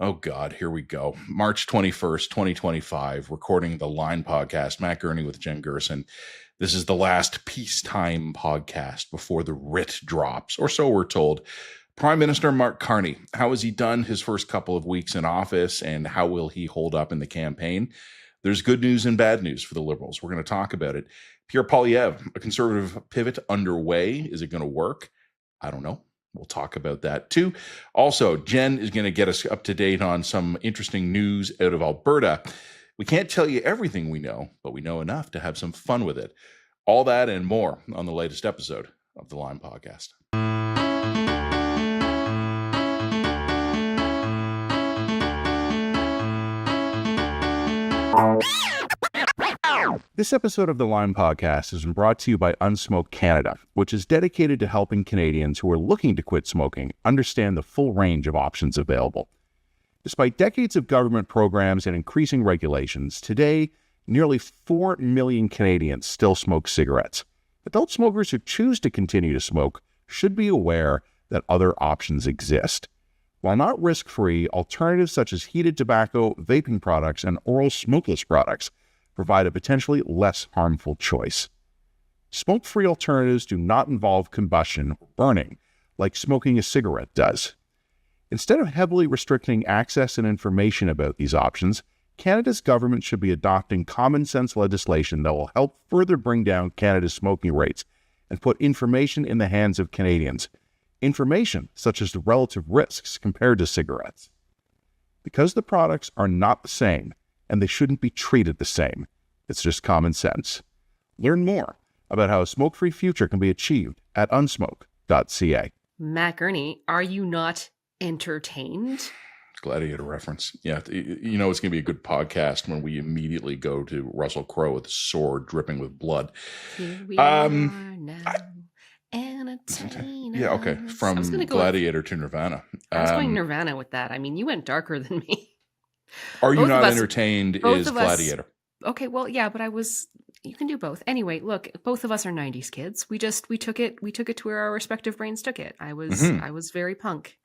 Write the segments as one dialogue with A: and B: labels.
A: Oh, God, here we go. March 21st, 2025, recording the Line podcast. Matt Gurney with Jen Gerson. This is the last peacetime podcast before the writ drops, or so we're told. Prime Minister Mark Carney, how has he done his first couple of weeks in office, and how will he hold up in the campaign? There's good news and bad news for the Liberals. We're going to talk about it. Pierre Poilievre, a Conservative pivot underway. Is it going to work? I don't know. We'll talk about that too. Also, Jen is going to get us up to date on some interesting news out of Alberta. We can't tell you everything we know, but we know enough to have some fun with it. All that and more on the latest episode of the Line podcast. This episode of the Line podcast is brought to you by Unsmoke Canada, which is dedicated to helping Canadians who are looking to quit smoking understand the full range of options available. Despite decades of government programs and increasing regulations, today, nearly 4 million Canadians still smoke cigarettes. Adult smokers who choose to continue to smoke should be aware that other options exist. While not risk-free, alternatives such as heated tobacco, vaping products, and oral smokeless products provide a potentially less harmful choice. Smoke-free alternatives do not involve combustion or burning, like smoking a cigarette does. Instead of heavily restricting access and information about these options, Canada's government should be adopting common-sense legislation that will help further bring down Canada's smoking rates and put information in the hands of Canadians. Information such as the relative risks compared to cigarettes. Because the products are not the same, and they shouldn't be treated the same. It's just common sense. Learn more about how a smoke-free future can be achieved at Unsmoke.ca.
B: Matt Gurney, are you not entertained?
A: Gladiator reference. Yeah, you know it's going to be a good podcast when we immediately go to Russell Crowe with a sword dripping with blood.
B: Here we are now. Entertainers.
A: Yeah, okay. From Gladiator to Nirvana.
B: I was going Nirvana with that. I mean, you went darker than me.
A: Are you not entertained is Gladiator.
B: Okay, well, yeah, but you can do both. Anyway, look, both of us are 90s kids. We took it to where our respective brains took it. I was very punk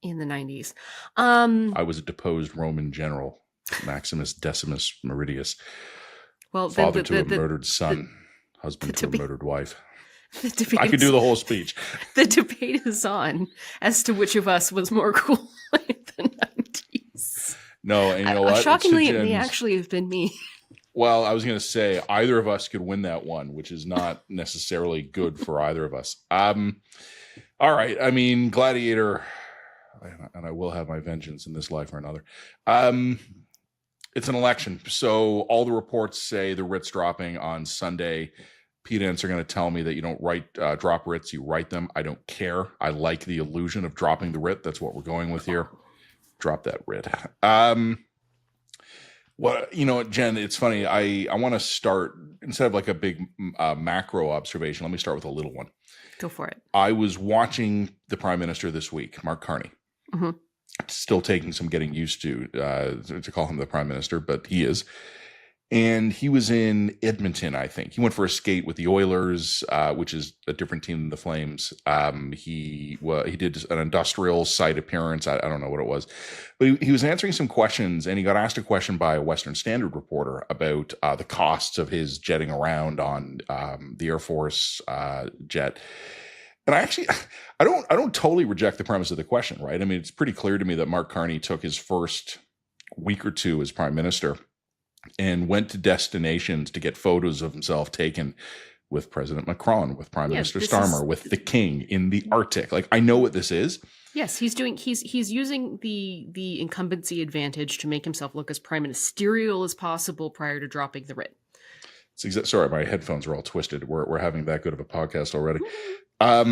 B: in the 90s.
A: I was a deposed Roman general, Maximus Decimus Meridius.
B: Well,
A: father to a murdered son, husband to a murdered wife. I could do the whole speech.
B: The debate is on as to which of us was more cool in the 90s.
A: No, and you know what?
B: Shockingly, it may actually have been me.
A: Well, I was going to say either of us could win that one, which is not necessarily good for either of us. All right. I mean, Gladiator, and I will have my vengeance in this life or another. It's an election. So all the reports say the writ's dropping on Sunday. Pedants are going to tell me that you don't drop writs, you write them. I don't care. I like the illusion of dropping the writ. That's what we're going with here. Drop that writ. Jen, it's funny. I want to start, instead of like a big macro observation, let me start with a little one.
B: Go for it.
A: I was watching the Prime Minister this week, Mark Carney. Mm-hmm. Still taking some getting used to call him the Prime Minister, but he is. And he was in Edmonton, I think. He went for a skate with the Oilers, which is a different team than the Flames. He did an industrial site appearance. I don't know what it was. But he was answering some questions, and he got asked a question by a Western Standard reporter about the costs of his jetting around on the Air Force jet. And I don't totally reject the premise of the question, right? I mean, it's pretty clear to me that Mark Carney took his first week or two as Prime Minister and went to destinations to get photos of himself taken with President Macron, with Prime Minister Starmer, with the King in the Arctic. Like, I know what this is.
B: Yes, he's using the incumbency advantage to make himself look as prime ministerial as possible prior to dropping the writ.
A: Sorry, my headphones are all twisted. We're having that good of a podcast already. I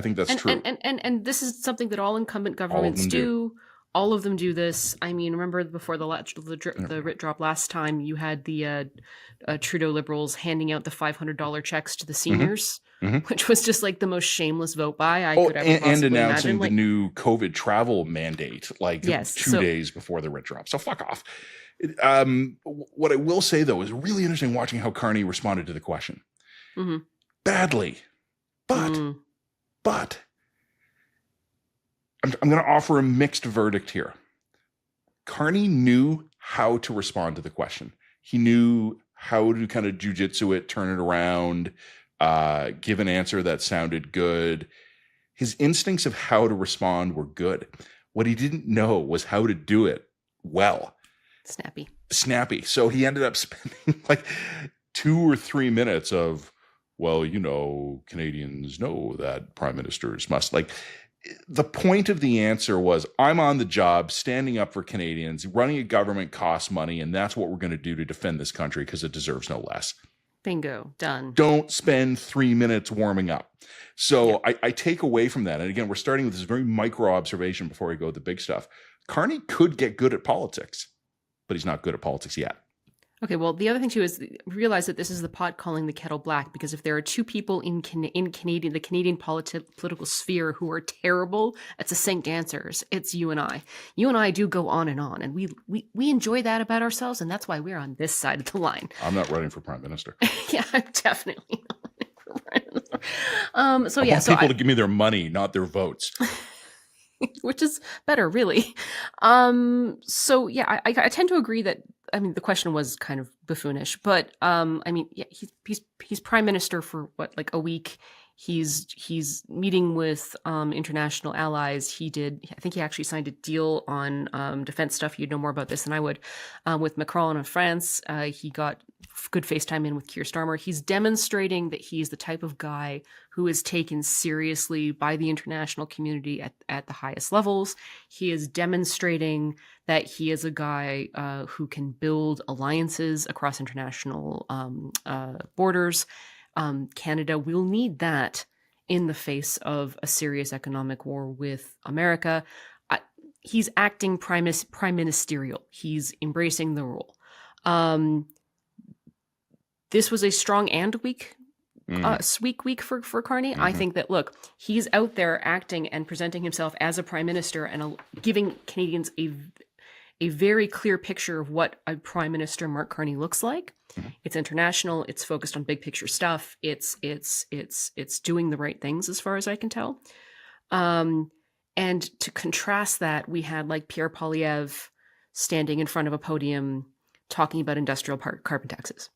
A: think that's true.
B: And this is something that all incumbent governments do. All of them do this. I mean, remember before the writ drop last time, you had the Trudeau Liberals handing out the $500 checks to the seniors, which was just like the most shameless vote buy I could ever possibly
A: and announcing
B: imagine.
A: the new COVID travel mandate 2 days before the writ drop. So fuck off. What I will say, though, is really interesting watching how Carney responded to the question. Badly. But I'm going to offer a mixed verdict here. Carney knew how to respond to the question. He knew how to kind of jujitsu it, turn it around, give an answer that sounded good. His instincts of how to respond were good. What he didn't know was how to do it well. Snappy. So he ended up spending like 2 or 3 minutes of, well, Canadians know that prime ministers must, like, the point of the answer was, I'm on the job, standing up for Canadians. Running a government costs money, and that's what we're going to do to defend this country because it deserves no less.
B: Bingo. Done.
A: Don't spend 3 minutes warming up. So I take away from that. And again, we're starting with this very micro observation before we go to the big stuff. Carney could get good at politics, but he's not good at politics yet.
B: Okay, well, the other thing too is realize that this is the pot calling the kettle black, because if there are two people in the Canadian political sphere who are terrible at succinct answers, it's you and I. You and I do go on, and we enjoy that about ourselves, and that's why we're on this side of the line.
A: I'm not running for prime minister.
B: Yeah, I'm definitely not running for prime minister.
A: I want people to give me their money, not their votes.
B: Which is better, really. I tend to agree that, the question was kind of buffoonish, but he's prime minister for what, like a week. He's meeting with international allies. I think he actually signed a deal on defense stuff. You'd know more about this than I would. With Macron in France, he got good FaceTime in with Keir Starmer. He's demonstrating that he's the type of guy who is taken seriously by the international community at the highest levels. He is demonstrating that he is a guy who can build alliances across international borders. Canada will need that in the face of a serious economic war with America. He's acting prime ministerial. He's embracing the role. This was a strong and weak week for Carney. Mm-hmm. I think that, look, he's out there acting and presenting himself as a prime minister and giving Canadians a very clear picture of what a Prime Minister Mark Carney looks like. Mm-hmm. It's international. It's focused on big picture stuff. It's doing the right things as far as I can tell. And to contrast that, we had like Pierre Poilievre standing in front of a podium talking about industrial carbon taxes.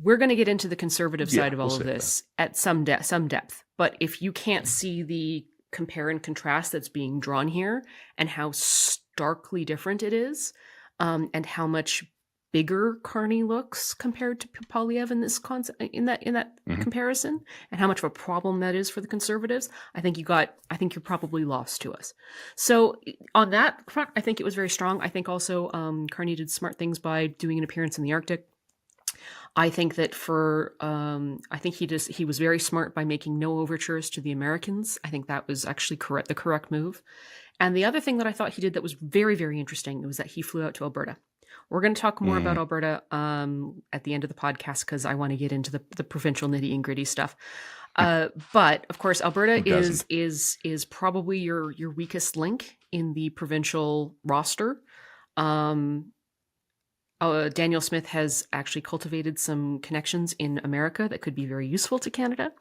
B: We're going to get into the conservative side of all of this at some depth. But if you can't see the compare and contrast that's being drawn here, and how starkly different it is, and how much bigger Carney looks compared to Poilievre in this in that mm-hmm. comparison, and how much of a problem that is for the Conservatives, I think you're probably lost to us. So on that front, I think it was very strong. I think also Carney did smart things by doing an appearance in the Arctic. I think that I think he was very smart by making no overtures to the Americans. I think that was actually the correct move. And the other thing that I thought he did that was very, very interesting was that he flew out to Alberta. We're going to talk more about Alberta at the end of the podcast, because I want to get into the provincial nitty and gritty stuff. But of course, Alberta is probably your weakest link in the provincial roster. Daniel Smith has actually cultivated some connections in America that could be very useful to Canada.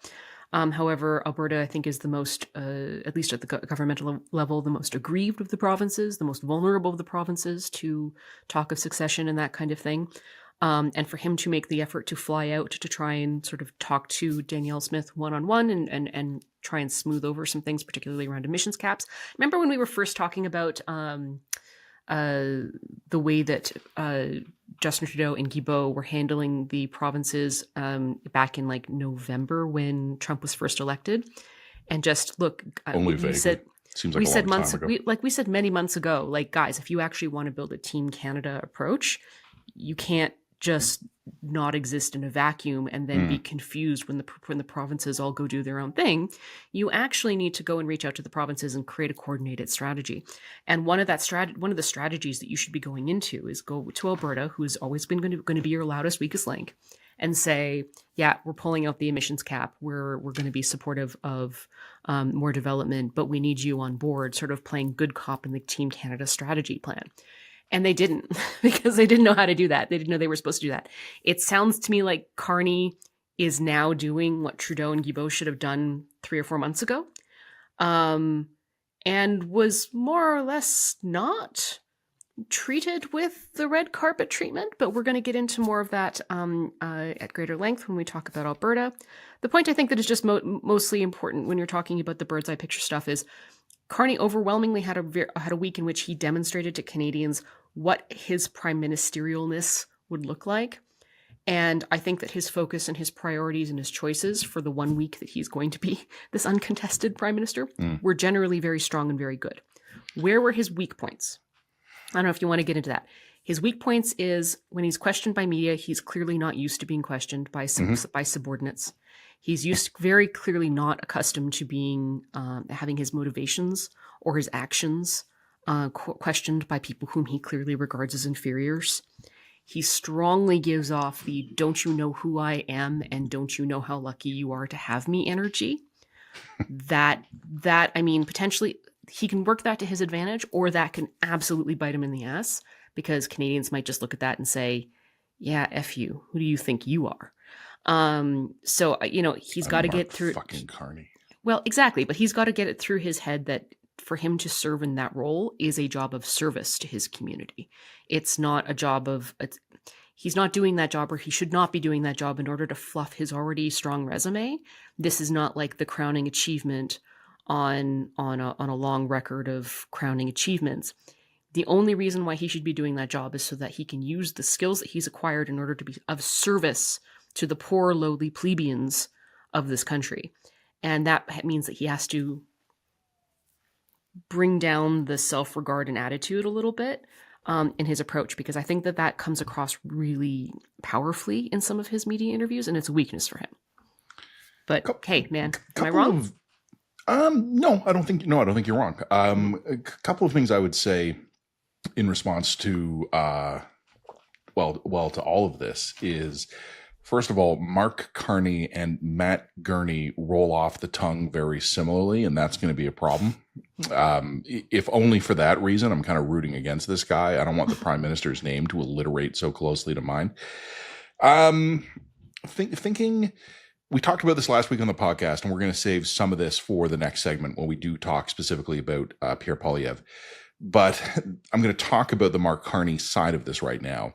B: However, Alberta, I think, is the most, at least at the governmental level, the most aggrieved of the provinces, the most vulnerable of the provinces to talk of succession and that kind of thing. And for him to make the effort to fly out to try and sort of talk to Danielle Smith one-on-one and try and smooth over some things, particularly around emissions caps. Remember when we were first talking about the way that Justin Trudeau and Guilbeault were handling the provinces back in like November when Trump was first elected, and just look,
A: only vaguely.
B: We said months ago. We said many months ago, like, guys, if you actually want to build a Team Canada approach, you can't just not exist in a vacuum and then be confused when the provinces all go do their own thing. You actually need to go and reach out to the provinces and create a coordinated strategy. And one of the strategies that you should be going into is go to Alberta, who has always been going to be your loudest, weakest link, and say, yeah, we're pulling out the emissions cap. We're going to be supportive of more development, but we need you on board, sort of playing good cop in the Team Canada strategy plan. And they didn't, because they didn't know how to do that. They didn't know they were supposed to do that. It sounds to me like Carney is now doing what Trudeau and Guilbeault should have done 3 or 4 months ago. and was more or less not treated with the red carpet treatment, but we're going to get into more of that at greater length when we talk about Alberta. The point I think that is just mostly important when you're talking about the bird's eye picture stuff is Carney overwhelmingly had a week in which he demonstrated to Canadians what his prime ministerialness would look like. And I think that his focus and his priorities and his choices for the 1 week that he's going to be this uncontested prime minister were generally very strong and very good. Where were his weak points? I don't know if you want to get into that. His weak points is when he's questioned by media, he's clearly not used to being questioned by subordinates. He's very clearly not accustomed to being having his motivations or his actions questioned by people whom he clearly regards as inferiors. He strongly gives off the "don't you know who I am and don't you know how lucky you are to have me" energy. that I mean, potentially he can work that to his advantage, or that can absolutely bite him in the ass, because Canadians might just look at that and say, yeah, F you. Who do you think you are? So, he's got to get through
A: fucking Carney.
B: Well, exactly. But he's got to get it through his head that for him to serve in that role is a job of service to his community. It's not a job of, he's not doing that job, or he should not be doing that job in order to fluff his already strong resume. This is not like the crowning achievement on a long record of crowning achievements. The only reason why he should be doing that job is so that he can use the skills that he's acquired in order to be of service to the poor, lowly plebeians of this country. And that means that he has to bring down the self-regard and attitude a little bit in his approach, because I think that comes across really powerfully in some of his media interviews, and it's a weakness for him. But hey, man, am I wrong?
A: No, I don't think you're wrong. A couple of things I would say in response to, to all of this is, first of all, Mark Carney and Matt Gurney roll off the tongue very similarly, and that's going to be a problem. If only for that reason, I'm kind of rooting against this guy. I don't want the prime minister's name to alliterate so closely to mine. Thinking, we talked about this last week on the podcast, and we're going to save some of this for the next segment when we do talk specifically about Pierre Poilievre. But I'm going to talk about the Mark Carney side of this right now.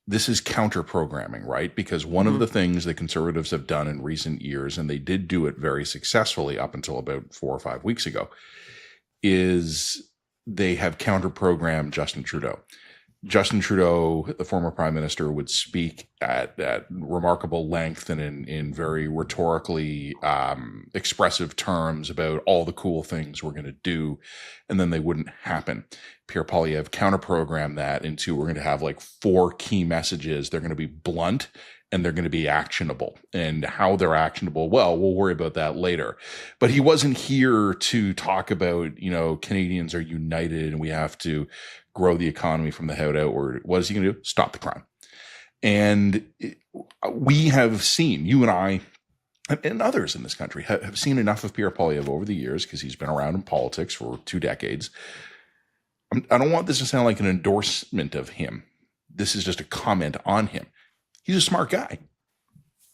A: This is counter-programming, right? Because one of the things the Conservatives have done in recent years, and they did do it very successfully up until about 4 or 5 weeks ago, is they have counter-programmed Justin Trudeau. Justin Trudeau, the former prime minister, would speak at remarkable length and in very rhetorically expressive terms about all the cool things we're going to do, and then they wouldn't happen. Pierre Poilievre counter-programmed that into, we're going to have like 4 key messages. They're going to be blunt and they're going to be actionable. And how they're actionable, well, we'll worry about that later. But he wasn't here to talk about, Canadians are united and we have to grow the economy from the head outward. What is he going to do? Stop the crime. And we have seen, you and I and others in this country have seen enough of Pierre Poilievre over the years, because he's been around in politics for 2 decades. I don't want this to sound like an endorsement of him. This is just a comment on him. He's a smart guy.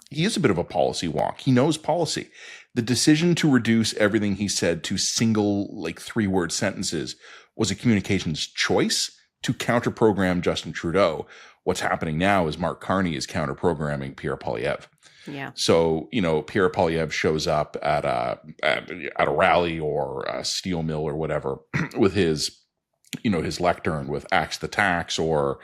A: He is a bit of a policy wonk. He knows policy. The decision to reduce everything he said to single, 3-word sentences was a communications choice to counter-program Justin Trudeau. What's happening now is Mark Carney is counter-programming Pierre Poilievre.
B: Yeah.
A: So, Pierre Poilievre shows up at a rally or a steel mill or whatever with his lectern with "Axe the Tax," or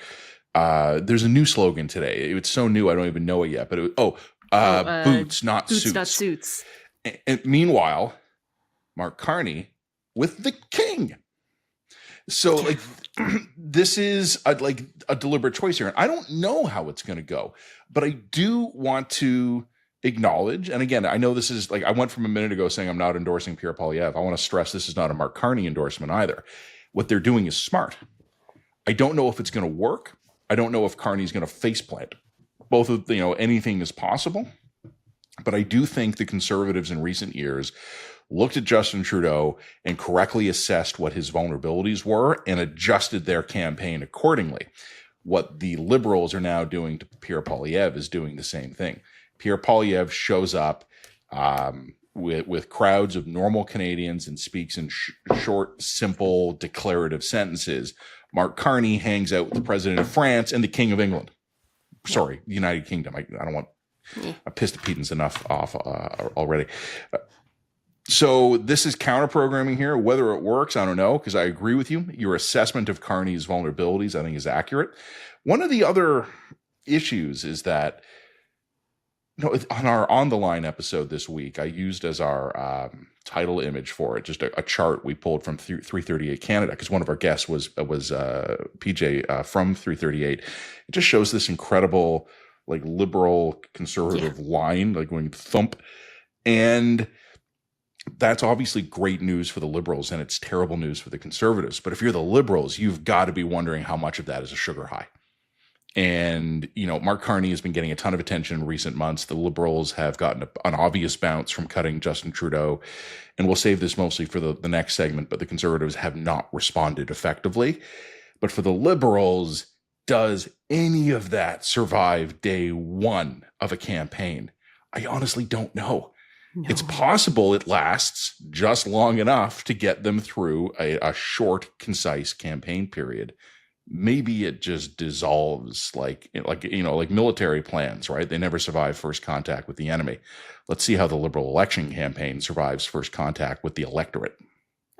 A: there's a new slogan today. It's so new I don't even know it yet. But boots, not suits.
B: Boots, not suits.
A: And meanwhile, Mark Carney with the king. So this is a deliberate choice here. And I don't know how it's going to go, but I do want to acknowledge, and again, I know this is I went from a minute ago saying I'm not endorsing Pierre Poilievre. I want to stress this is not a Mark Carney endorsement either. What they're doing is smart. I don't know if it's going to work. I don't know if Carney's going to faceplant. Both of anything is possible, but I do think the Conservatives in recent years looked at Justin Trudeau and correctly assessed what his vulnerabilities were and adjusted their campaign accordingly. What the Liberals are now doing to Pierre Poilievre is doing the same thing. Pierre Poilievre shows up with crowds of normal Canadians and speaks in short, simple, declarative sentences. Mark Carney hangs out with the president of France and the King of England. Sorry, the United Kingdom. I don't want Epistopedans enough off already. So this is counter-programming here. Whether it works, I don't know, because I agree with you. Your assessment of Carney's vulnerabilities, I think, is accurate. One of the other issues is that, on our On the Line episode this week, I used as our title image for it just a chart we pulled from 338 Canada, because one of our guests was PJ from 338. It just shows this incredible, like, liberal conservative line, like going thump, and that's obviously great news for the Liberals, and it's terrible news for the Conservatives. But if you're the Liberals, you've got to be wondering how much of that is a sugar high. And, Mark Carney has been getting a ton of attention in recent months. The Liberals have gotten an obvious bounce from cutting Justin Trudeau. And we'll save this mostly for the next segment, but the Conservatives have not responded effectively. But for the Liberals, does any of that survive day one of a campaign? I honestly don't know. No. It's possible it lasts just long enough to get them through a short, concise campaign period. Maybe it just dissolves like military plans, right? They never survive first contact with the enemy. Let's see how the Liberal election campaign survives first contact with the electorate.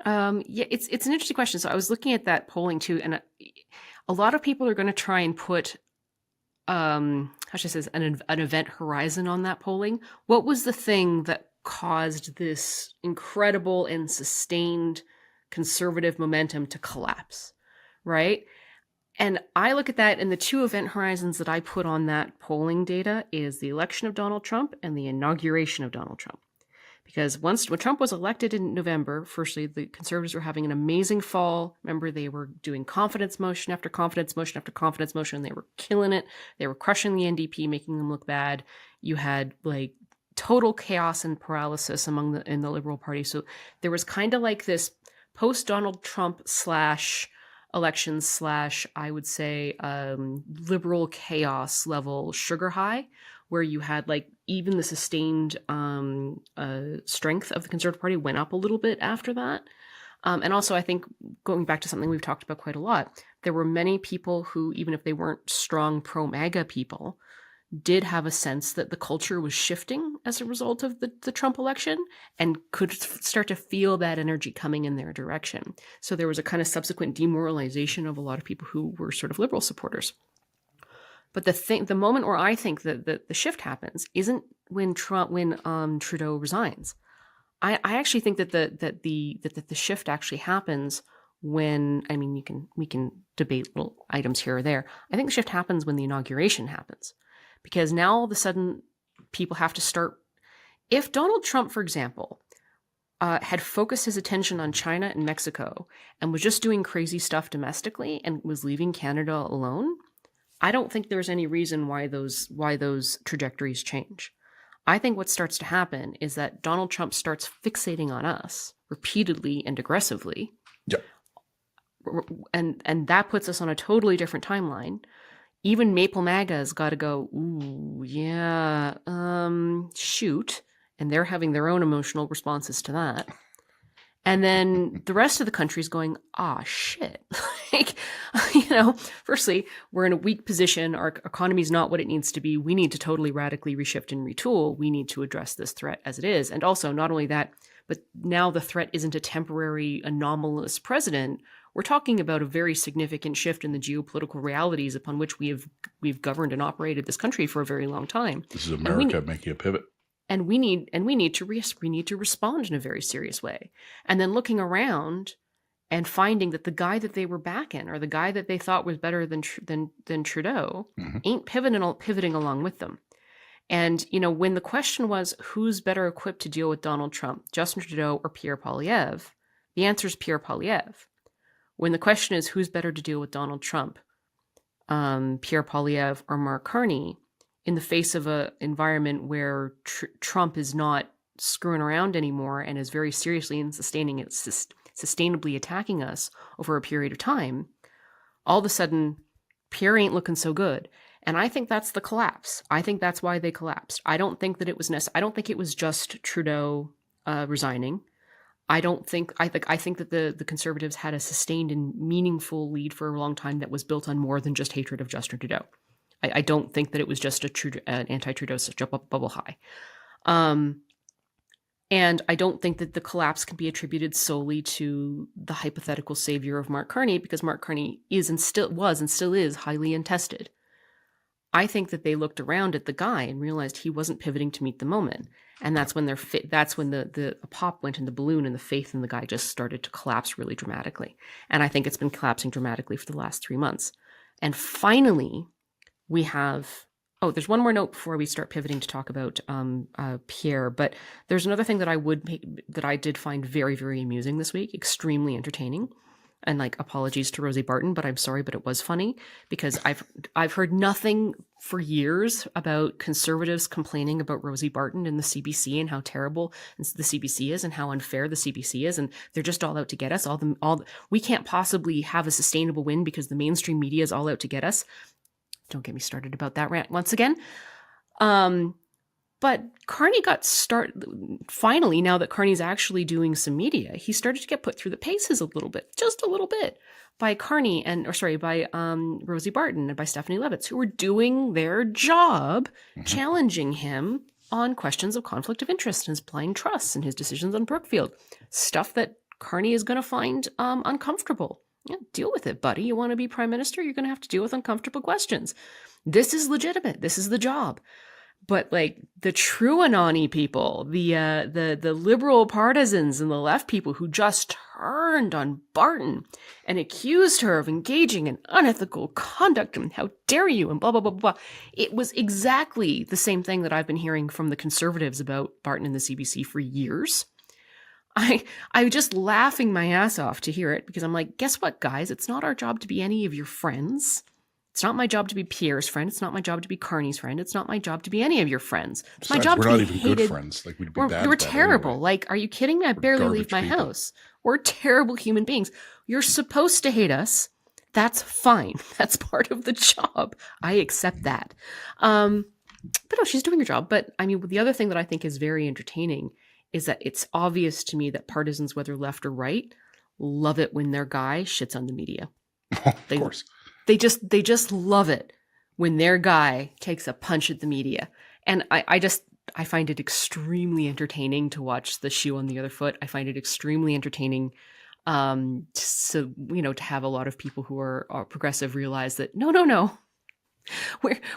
B: It's an interesting question. So I was looking at that polling too, and a lot of people are going to try and put an event horizon on that polling. What was the thing that caused this incredible and sustained conservative momentum to collapse, right? And I look at that, and the two event horizons that I put on that polling data is the election of Donald Trump and the inauguration of Donald Trump. Because when Trump was elected in November, firstly, the Conservatives were having an amazing fall. Remember, they were doing confidence motion after confidence motion after confidence motion. They were killing it. They were crushing the NDP, making them look bad. You had total chaos and paralysis in the Liberal Party. So there was kind of like this post-Donald Trump /election I would say liberal chaos level sugar high, where you had even the sustained strength of the Conservative Party went up a little bit after that. And also, I think, going back to something we've talked about quite a lot, there were many people who, even if they weren't strong pro-MAGA people, did have a sense that the culture was shifting as a result of the Trump election and could start to feel that energy coming in their direction. So there was a kind of subsequent demoralization of a lot of people who were sort of Liberal supporters. But the moment where I think that the shift happens isn't when Trudeau resigns. I actually think that the shift actually happens when, we can debate little items here or there. I think the shift happens when the inauguration happens. Because now all of a sudden people have to start. If Donald Trump, for example, had focused his attention on China and Mexico and was just doing crazy stuff domestically and was leaving Canada alone, I don't think there's any reason why those trajectories change. I think what starts to happen is that Donald Trump starts fixating on us repeatedly and aggressively.
A: Yep.
B: And that puts us on a totally different timeline. Even Maple MAGA's got to go, ooh, yeah, shoot. And they're having their own emotional responses to that. And then the rest of the country's going, shit. Firstly, we're in a weak position. Our economy's not what it needs to be. We need to totally radically reshift and retool. We need to address this threat as it is. And also, not only that, but now the threat isn't a temporary anomalous president. We're talking about a very significant shift in the geopolitical realities upon which we've governed and operated this country for a very long time.
A: This is America making a pivot.
B: And we need to respond in a very serious way. And then looking around and finding that the guy that they were backing, or the guy that they thought was better than Trudeau, ain't pivoting along with them. And when the question was who's better equipped to deal with Donald Trump, Justin Trudeau or Pierre Poilievre, the answer is Pierre Poilievre. When the question is who's better to deal with Donald Trump, Pierre Poilievre or Mark Carney, in the face of an environment where Trump is not screwing around anymore and is very seriously and sustainably attacking us over a period of time, all of a sudden, Pierre ain't looking so good. And I think that's the collapse. I think that's why they collapsed. I don't think that it was I don't think it was just Trudeau resigning. I think that the Conservatives had a sustained and meaningful lead for a long time that was built on more than just hatred of Justin Trudeau. I don't think that it was just an anti-Trudeau jump up bubble high. And I don't think that the collapse can be attributed solely to the hypothetical savior of Mark Carney, because Mark Carney is and still is highly untested. I think that they looked around at the guy and realized he wasn't pivoting to meet the moment. And that's when the pop went in the balloon and the faith in the guy just started to collapse really dramatically. And I think it's been collapsing dramatically for the last 3 months. And finally, we have... Oh, there's one more note before we start pivoting to talk about Pierre. But there's another thing that I did find very, very amusing this week, extremely entertaining. And like, apologies to Rosie Barton, but I'm sorry, but it was funny because I've heard nothing for years about Conservatives complaining about Rosie Barton and the CBC and how terrible the CBC is and how unfair the CBC is, and they're just all out to get us. We can't possibly have a sustainable win because the mainstream media is all out to get us. Don't get me started about that rant once again. But Carney got started, finally, now that Carney's actually doing some media, he started to get put through the paces a little bit, just a little bit, by Rosie Barton and by Stephanie Levitz, who were doing their job, challenging him on questions of conflict of interest and his blind trusts and his decisions on Brookfield, stuff that Carney is going to find uncomfortable. Yeah, deal with it, buddy. You want to be prime minister? You're going to have to deal with uncomfortable questions. This is legitimate. This is the job. But like the true Anani people, the liberal partisans and the left people who just turned on Barton and accused her of engaging in unethical conduct and how dare you and blah, blah, blah, blah. It was exactly the same thing that I've been hearing from the Conservatives about Barton and the CBC for years. I'm just laughing my ass off to hear it because I'm like, guess what, guys? It's not our job to be any of your friends. It's not my job to be Pierre's friend. It's not my job to be Carney's friend. It's not my job to be any of your friends. It's my job to be hated. We're not even good friends. Like, we'd be bad. We're terrible. Anyway. Like, are you kidding me? I barely leave my house. We're terrible human beings. You're supposed to hate us. That's fine. That's part of the job. I accept that. But no, she's doing her job. But I mean, the other thing that I think is very entertaining is that it's obvious to me that partisans, whether left or right, love it when their guy shits on the media.
A: Of course.
B: They just love it when their guy takes a punch at the media. And I find it extremely entertaining to watch the shoe on the other foot. I find it extremely entertaining to have a lot of people who are progressive realize that no.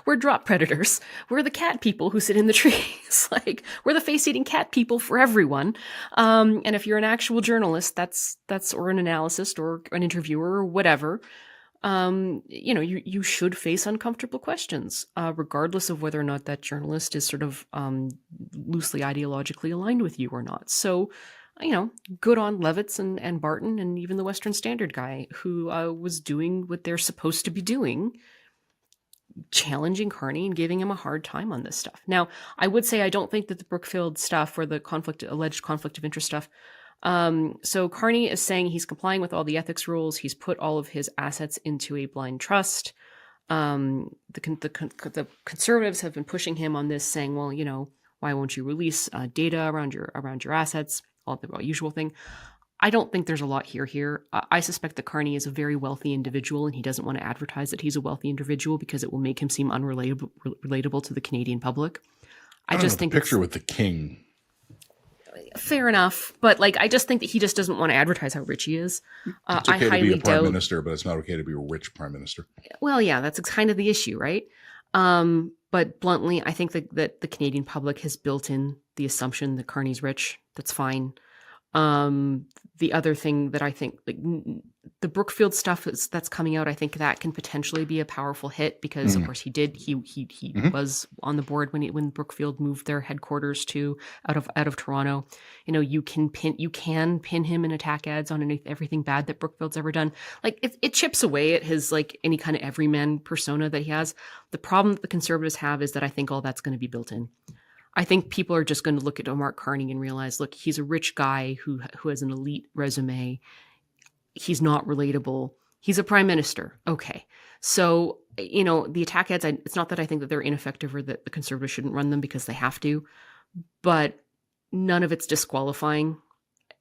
B: We're drop predators. We're the cat people who sit in the trees. Like, we're the face-eating cat people for everyone. And if you're an actual journalist, that's or an analyst or an interviewer or whatever, you should face uncomfortable questions, regardless of whether or not that journalist is sort of loosely ideologically aligned with you or not. So, good on Levitz and Barton and even the Western Standard guy who was doing what they're supposed to be doing, challenging Carney and giving him a hard time on this stuff. Now, I would say I don't think that the Brookfield stuff or the alleged conflict of interest stuff. So Carney is saying he's complying with all the ethics rules. He's put all of his assets into a blind trust. The Conservatives have been pushing him on this, saying, well, why won't you release data around your assets? All the usual thing. I don't think there's a lot here. I suspect that Carney is a very wealthy individual and he doesn't want to advertise that he's a wealthy individual because it will make him seem unrelatable to the Canadian public. I just think
C: the picture with the king.
B: Fair enough. But I just think that he just doesn't want to advertise how rich he is.
C: It's okay to be a prime minister, but it's not okay to be a rich prime minister.
B: Well, yeah, that's kind of the issue, right? But bluntly, I think that the Canadian public has built in the assumption that Carney's rich. That's fine. The other thing that I think, the Brookfield stuff that's coming out, I think that can potentially be a powerful hit because, of course, he was on the board when Brookfield moved their headquarters out of Toronto. You can pin him in attack ads on everything bad that Brookfield's ever done. It chips away at his any kind of everyman persona that he has. The problem that the Conservatives have is that I think all that's going to be built in. I think people are just going to look at Mark Carney and realize, look, he's a rich guy who has an elite resume. He's not relatable. He's a prime minister. Okay. So, the attack ads, it's not that I think that they're ineffective or that the Conservatives shouldn't run them because they have to, but none of it's disqualifying.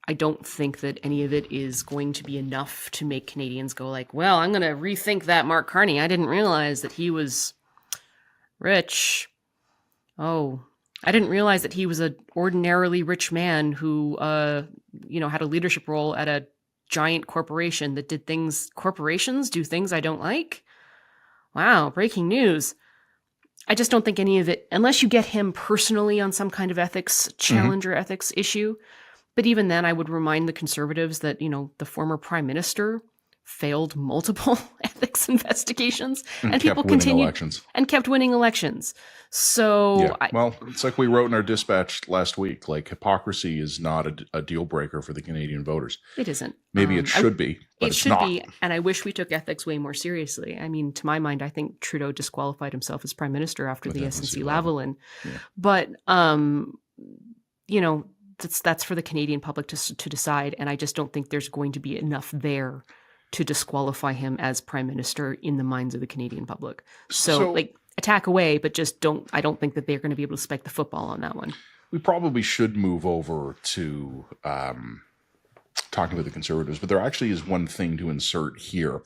B: I don't think that any of it is going to be enough to make Canadians go like, well, I'm going to rethink that Mark Carney. I didn't realize that he was rich. Oh, I didn't realize that he was an ordinarily rich man who, had a leadership role at a giant corporation that did things. Corporations do things I don't like. Wow, breaking news. I just don't think any of it, unless you get him personally on some kind of ethics challenge or ethics issue. But even then, I would remind the Conservatives that, the former prime minister failed multiple ethics investigations and people continued and kept winning elections. So,
C: it's like we wrote in our dispatch last week, like hypocrisy is not a deal breaker for the Canadian voters.
B: It isn't.
C: Maybe it should be, but it's not. It should be,
B: and I wish we took ethics way more seriously. I mean, to my mind, I think Trudeau disqualified himself as prime minister after the SNC-Lavalin. Yeah. But, that's for the Canadian public to decide, and I just don't think there's going to be enough there to disqualify him as prime minister in the minds of the Canadian public. So attack away, but I don't think that they're going to be able to spike the football on that one.
C: We probably should move over to talking about the Conservatives, but there actually is one thing to insert here.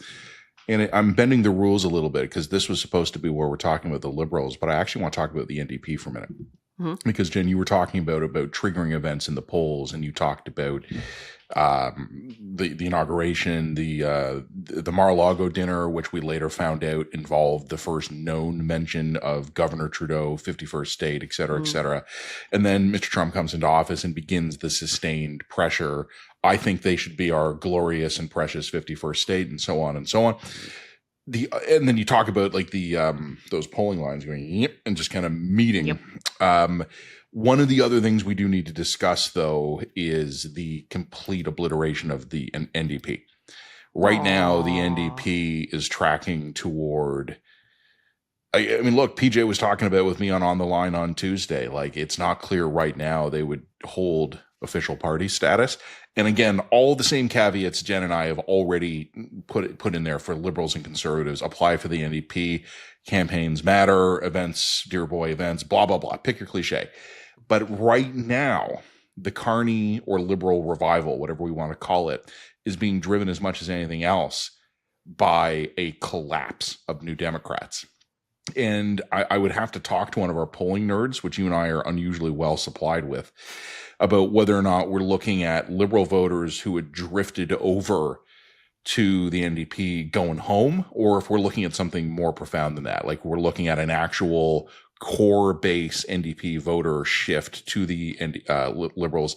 C: And I'm bending the rules a little bit because this was supposed to be where we're talking about the Liberals, but I actually want to talk about the NDP for a minute. Mm-hmm. Because, Jen, you were talking about triggering events in the polls, and you talked about the inauguration, the Mar-a-Lago dinner, which we later found out involved the first known mention of Governor Trudeau, 51st state, et cetera, et cetera. And then Mr. Trump comes into office and begins the sustained pressure. I think they should be our glorious and precious 51st state, and so on and so on. And then you talk about those polling lines going yep and just kind of meeting. Yep. One of the other things we do need to discuss, though, is the complete obliteration of the NDP. Right now, the NDP is tracking toward. I mean, look, PJ was talking about it with me on the line on Tuesday. Like, it's not clear right now they would hold official party status. And again, all the same caveats Jen and I have already put in there for Liberals and Conservatives. Apply for the NDP. Campaigns matter. Events, dear boy events, blah, blah, blah. Pick your cliche. But right now, the Carney or Liberal revival, whatever we want to call it, is being driven as much as anything else by a collapse of New Democrats. And I would have to talk to one of our polling nerds, which you and I are unusually well supplied with, about whether or not we're looking at Liberal voters who had drifted over to the NDP going home, or if we're looking at something more profound than that. Like we're looking at an actual core base NDP voter shift to the Liberals,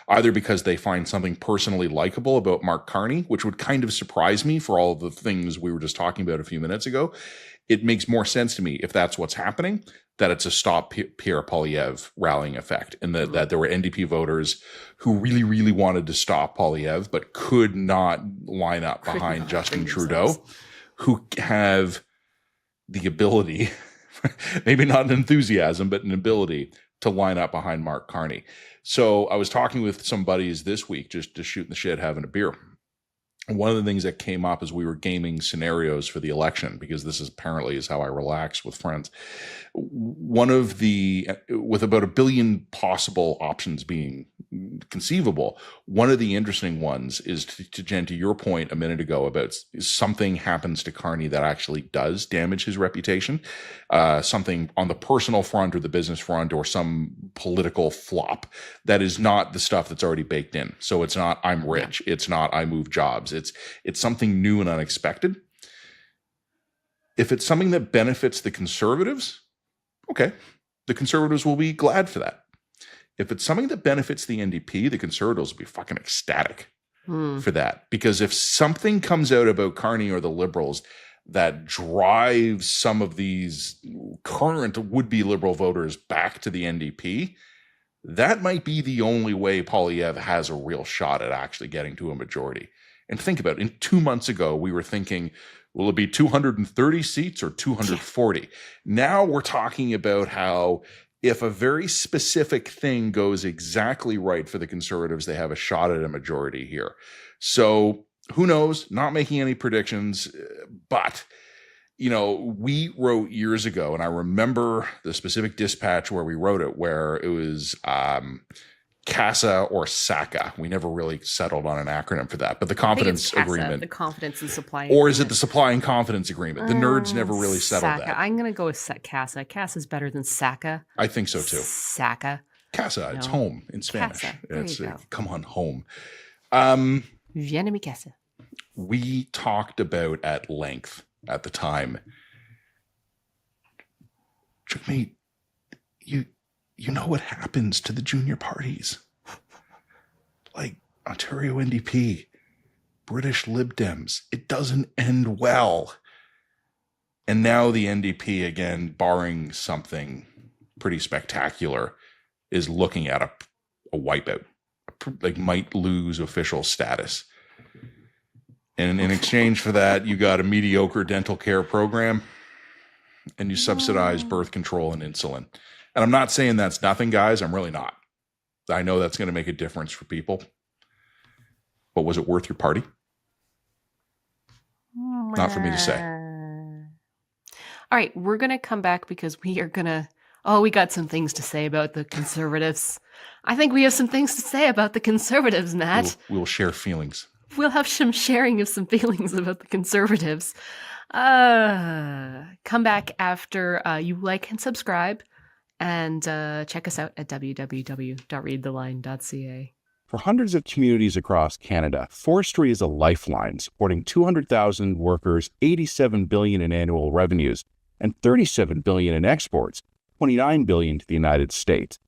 C: either because they find something personally likable about Mark Carney, which would kind of surprise me for all of the things we were just talking about a few minutes ago. It makes more sense to me if that's what's happening, that it's a stop Pierre Poilievre rallying effect, and that there were NDP voters who really, really wanted to stop Poilievre, but could not line up behind Justin Trudeau, who have the ability, maybe not an enthusiasm, but an ability to line up behind Mark Carney. So I was talking with some buddies this week, just shooting the shit, having a beer. One of the things that came up as we were gaming scenarios for the election, because this is apparently how I relax with friends. With about 1 billion possible options being conceivable, one of the interesting ones is to Jen, to your point a minute ago about something happens to Carney that actually does damage his reputation, something on the personal front or the business front or some political flop that is not the stuff that's already baked in. So it's not I'm rich. It's not I move jobs. It's something new and unexpected. If it's something that benefits the Conservatives, okay, the Conservatives will be glad for that. If it's something that benefits the NDP, the Conservatives will be fucking ecstatic for that. Because if something comes out about Carney or the Liberals that drives some of these current would-be Liberal voters back to the NDP, that might be the only way Poilievre has a real shot at actually getting to a majority. And think about it. 2 months ago, we were thinking, will it be 230 seats or 240? Now we're talking about how if a very specific thing goes exactly right for the Conservatives, they have a shot at a majority here. So who knows? Not making any predictions, but we wrote years ago, and I remember the specific dispatch where we wrote it, where it was CASA or SACA. We never really settled on an acronym for that, but the confidence
B: CASA,
C: agreement.
B: The confidence and supply
C: agreement. Or is it
B: agreement.
C: the supply and confidence agreement? The nerds never really settled
B: SACA.
C: that.
B: I'm going to go with CASA. CASA is better than SACA.
C: I think so too.
B: SACA.
C: CASA, it's home in Spanish.
B: CASA. There you go.
C: Come on, home.
B: Viens a mi casa.
C: We talked about at length at the time. Mate, you know what happens to the junior parties? Like Ontario NDP, British Lib Dems. It doesn't end well. And now the NDP, again, barring something pretty spectacular, is looking at a wipeout. Like, might lose official status. And in exchange for that, you got a mediocre dental care program and you subsidize birth control and insulin. And I'm not saying that's nothing, guys. I'm really not. I know that's going to make a difference for people. But was it worth your party? Not for me to say.
B: All right, we're going to come back because we are going to... we got some things to say about the Conservatives. I think we have some things to say about the Conservatives, Matt.
C: We'll share feelings.
B: We'll have some sharing of some feelings about the Conservatives. Come back after you like and subscribe, and check us out at www.ReadTheLine.ca.
A: For hundreds of communities across Canada, forestry is a lifeline, supporting 200,000 workers, $87 billion in annual revenues, and $37 billion in exports, $29 billion to the United States.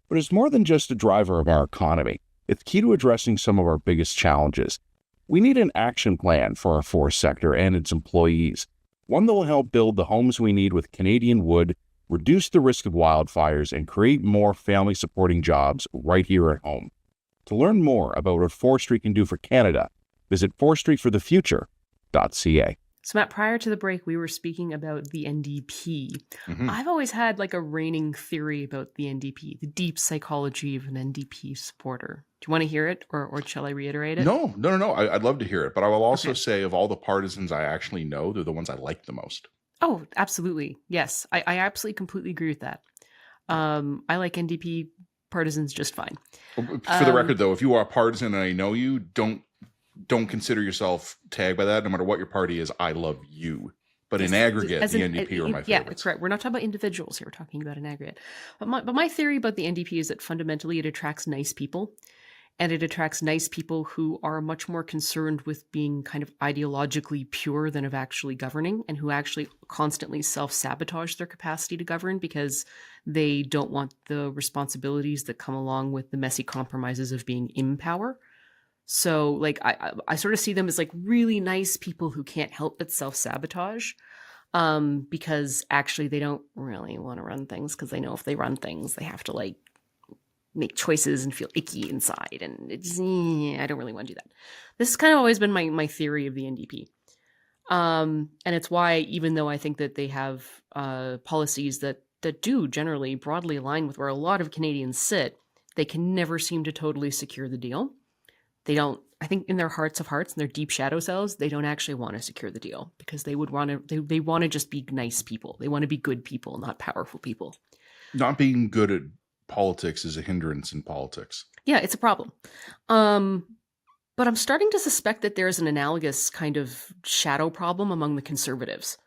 A: But it's more than just a driver of our economy. It's key to addressing some of our biggest challenges. We need an action plan for our forest sector and its employees, one that will help build the homes we need with Canadian wood, reduce the risk of wildfires, and create more family-supporting jobs right here at home. To learn more about what forestry can do for Canada, visit forestryforthefuture.ca.
B: So, Matt, prior to the break, we were speaking about the NDP. Mm-hmm. I've always had like a reigning theory about the NDP, the deep psychology of an NDP supporter. Do you want to hear it, or shall I reiterate it?
C: No. I'd love to hear it. But I will also say, of all the partisans I actually know, they're the ones I like the most.
B: Oh, absolutely. Yes, I absolutely completely agree with that. I like NDP partisans just fine.
C: For the record, though, if you are a partisan and I know you, don't consider yourself tagged by that. No matter what your party is, I love you. But in aggregate, the NDP are my favorites.
B: Yeah, that's right. We're not talking about individuals here. We're talking about an aggregate. But my theory about the NDP is that fundamentally it attracts nice people. And it attracts nice people who are much more concerned with being kind of ideologically pure than of actually governing, and who actually constantly self-sabotage their capacity to govern because they don't want the responsibilities that come along with the messy compromises of being in power. So, like, I sort of see them as like really nice people who can't help but self-sabotage because actually they don't really want to run things, because they know if they run things, they have to like make choices and feel icky inside. And it's, I don't really want to do that. This has kind of always been my theory of the NDP. And it's why, even though I think that they have policies that do generally broadly align with where a lot of Canadians sit, they can never seem to totally secure the deal. They don't, I think in their hearts of hearts and their deep shadow selves, they don't actually want to secure the deal, because they would want to, they want to just be nice people. They want to be good people, not powerful people.
C: Not being good at politics is a hindrance in politics.
B: Yeah, it's a problem. But I'm starting to suspect that there's an analogous kind of shadow problem among the Conservatives.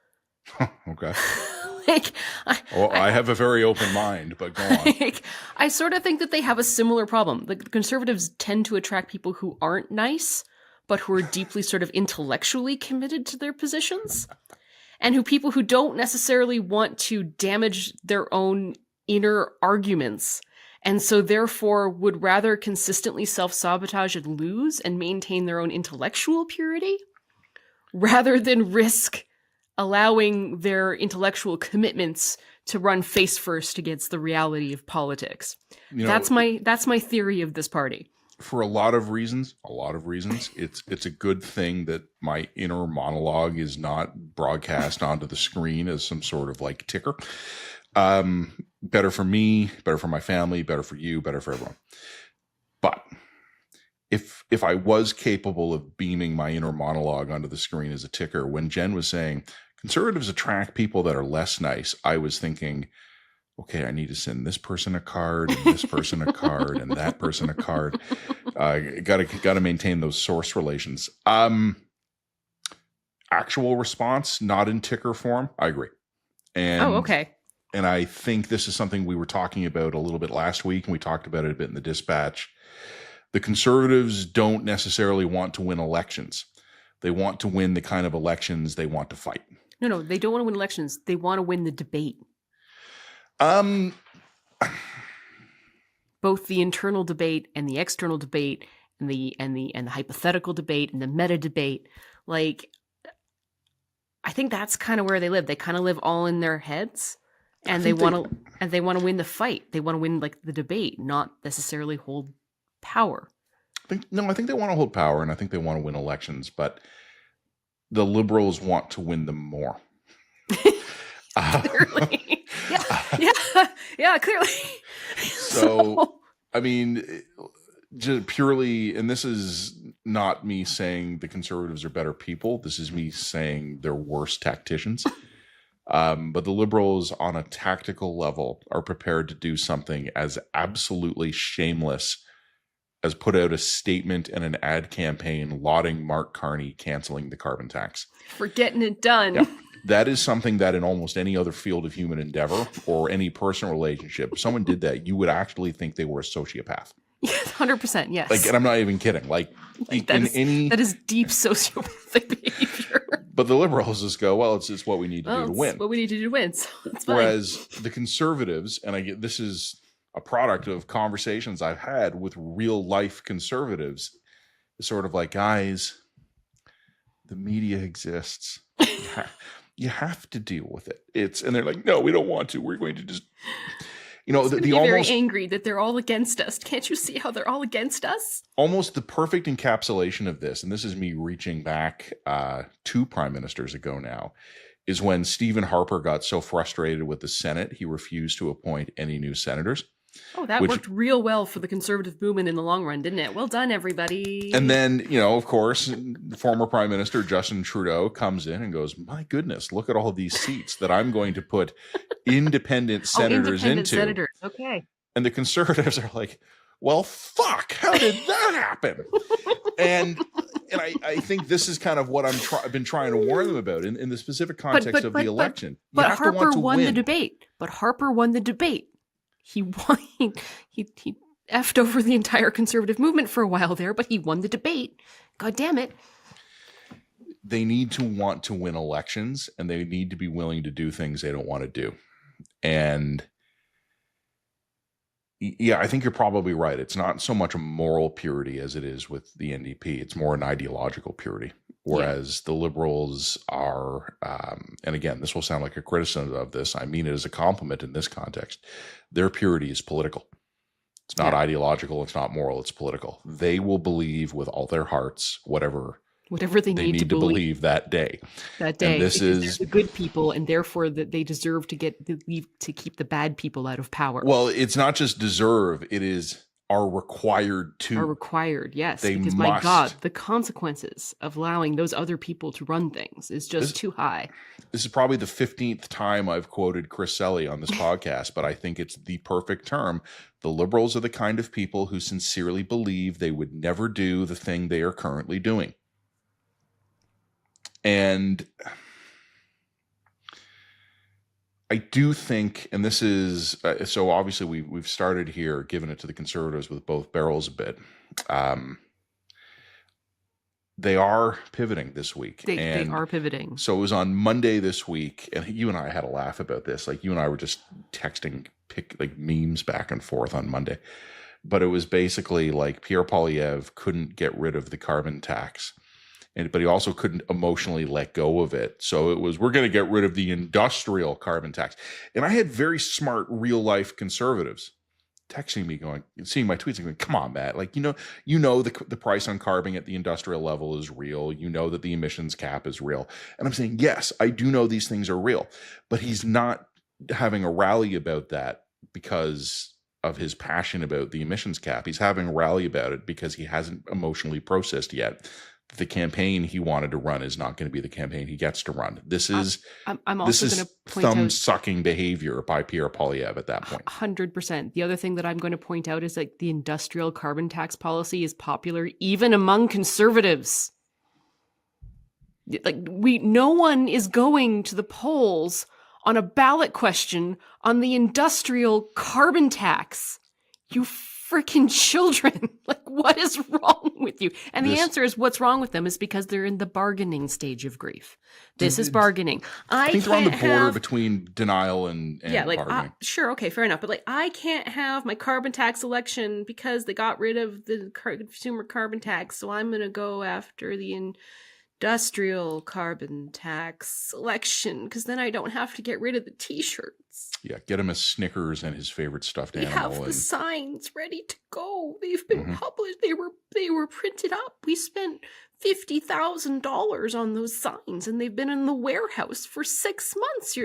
C: Okay. I have a very open mind, but go on.
B: I sort of think that they have a similar problem. The Conservatives tend to attract people who aren't nice, but who are deeply sort of intellectually committed to their positions, and people who don't necessarily want to damage their own inner arguments, and so therefore would rather consistently self-sabotage and lose and maintain their own intellectual purity rather than risk allowing their intellectual commitments to run face first against the reality of politics. That's my theory of this party.
C: For a lot of reasons, it's a good thing that my inner monologue is not broadcast onto the screen as some sort of like ticker. Better for me, better for my family, better for you, better for everyone. But if I was capable of beaming my inner monologue onto the screen as a ticker, when Jen was saying Conservatives attract people that are less nice, I was thinking, okay, I need to send this person a card and this person a card and that person a card. Got to maintain those source relations. Actual response, not in ticker form. I agree. And,
B: okay.
C: And I think this is something we were talking about a little bit last week, and we talked about it a bit in the Dispatch. The Conservatives don't necessarily want to win elections. They want to win the kind of elections they want to fight.
B: No, they don't want to win elections. They want to win the debate. Both the internal debate and the external debate and the hypothetical debate and the meta debate. Like, I think that's kind of where they live. They kind of live all in their heads, and they want to win the fight. They want to win like the debate, not necessarily hold power.
C: I think they want to hold power, and I think they want to win elections, but the Liberals want to win them more.
B: Clearly. Yeah, clearly.
C: So, I mean, just purely, and this is not me saying the Conservatives are better people. This is me saying they're worse tacticians. But the Liberals on a tactical level are prepared to do something as absolutely shameless as put out a statement and an ad campaign lauding Mark Carney canceling the carbon tax.
B: For getting it done.
C: Yeah. That is something that in almost any other field of human endeavor or any personal relationship, if someone did that, you would actually think they were a sociopath.
B: 100%, yes.
C: Like, and I'm not even kidding. Like
B: that is deep sociopathic behavior.
C: But the Liberals just go, well, it's what we need to do to win.
B: What we need to do to win. So it's fine.
C: Whereas the Conservatives, and this is a product of conversations I've had with real life conservatives, is sort of like, guys, the media exists. You have to deal with it. And they're like, no, we don't want to. We're going to just,
B: very angry that they're all against us. Can't you see how they're all against us?
C: Almost the perfect encapsulation of this, and this is me reaching back 2 prime ministers ago now, is when Stephen Harper got so frustrated with the Senate, he refused to appoint any new senators.
B: Oh, that worked real well for the conservative movement in the long run, didn't it? Well done, everybody.
C: And then, of course, former Prime Minister Justin Trudeau comes in and goes, my goodness, look at all of these seats that I'm going to put independent senators into.
B: Senators, okay.
C: And the Conservatives are like, well, fuck, how did that happen? and I think this is kind of what I've been trying to warn them about in the specific context of the election.
B: But Harper won the debate. But Harper won the debate. He won. He effed over the entire conservative movement for a while there, but he won the debate. God damn it.
C: They need to want to win elections, and they need to be willing to do things they don't want to do. And yeah, I think you're probably right. It's not so much a moral purity as it is with the NDP. It's more an ideological purity. Whereas the Liberals are, and again, this will sound like a criticism of this. I mean it as a compliment in this context. Their purity is political. It's not ideological. It's not moral. It's political. They will believe with all their hearts whatever they need to believe that day.
B: That day.
C: And this is
B: the good people, and therefore that they deserve to keep the bad people out of power.
C: Well, it's not just deserve. It is are required to.
B: Are required, yes.
C: They
B: because
C: must.
B: My God, the consequences of allowing those other people to run things is just too high.
C: This is probably the 15th time I've quoted Chris Selly on this podcast, but I think it's the perfect term. The Liberals are the kind of people who sincerely believe they would never do the thing they are currently doing. And I do think, and this is, so obviously we've started here giving it to the Conservatives with both barrels a bit. They are pivoting this week.
B: They are pivoting.
C: So it was on Monday this week, and you and I had a laugh about this. Like, you and I were just texting memes back and forth on Monday. But it was basically like Pierre Poilievre couldn't get rid of the carbon tax. But he also couldn't emotionally let go of it. So it was, we're going to get rid of the industrial carbon tax. And I had very smart real life conservatives texting me going, seeing my tweets and going, come on, Matt. Like, the price on carbon at the industrial level is real. You know that the emissions cap is real. And I'm saying, yes, I do know these things are real. But he's not having a rally about that because of his passion about the emissions cap. He's having a rally about it because he hasn't emotionally processed yet the campaign he wanted to run is not going to be the campaign he gets to run. This is
B: I'm also going to point
C: thumb-sucking behavior by Pierre Poilievre at that point.
B: 100%. The other thing that I'm going to point out is like the industrial carbon tax policy is popular even among conservatives. Like no one is going to the polls on a ballot question on the industrial carbon tax. You freaking children. Like, what is wrong with you? And the answer is what's wrong with them is because they're in the bargaining stage of grief. This is bargaining.
C: I think they're on the border between denial and bargaining.
B: Sure, okay, fair enough. But like, I can't have my carbon tax election because they got rid of the consumer carbon tax. So I'm going to go after the industrial carbon tax election because then I don't have to get rid of the t-shirts.
C: Yeah, get him a Snickers and his favorite stuffed animal.
B: We have the signs ready to go. They've been published. They were printed up. We spent $50,000 on those signs, and they've been in the warehouse for 6 months.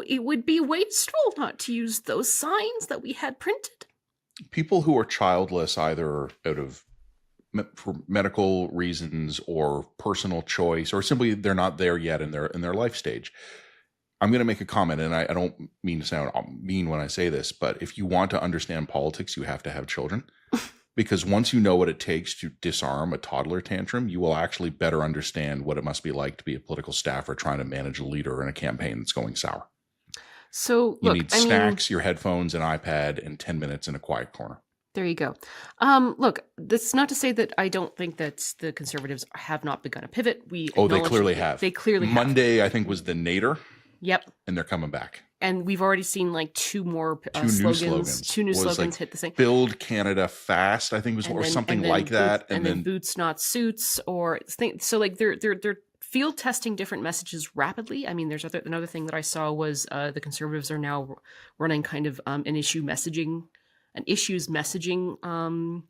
B: It would be wasteful not to use those signs that we had printed.
C: People who are childless, either out of for medical reasons or personal choice, or simply they're not there yet in their life stage. I'm going to make a comment, and I don't mean to sound mean when I say this, but if you want to understand politics, you have to have children. Because once you know what it takes to disarm a toddler tantrum, you will actually better understand what it must be like to be a political staffer trying to manage a leader in a campaign that's going sour.
B: So
C: you need snacks, your headphones, an iPad, and 10 minutes in a quiet corner.
B: There you go. Look, that's not to say that I don't think that the Conservatives have not begun a pivot.
C: They clearly have.
B: They clearly
C: Monday, I think, was the nadir.
B: Yep.
C: And they're coming back.
B: And we've already seen like two new slogans hit the same.
C: Build Canada fast, I think was something like that.
B: And then boots not suits, or so like they're field testing different messages rapidly. I mean, there's another thing that I saw was the Conservatives are now running kind of an issues messaging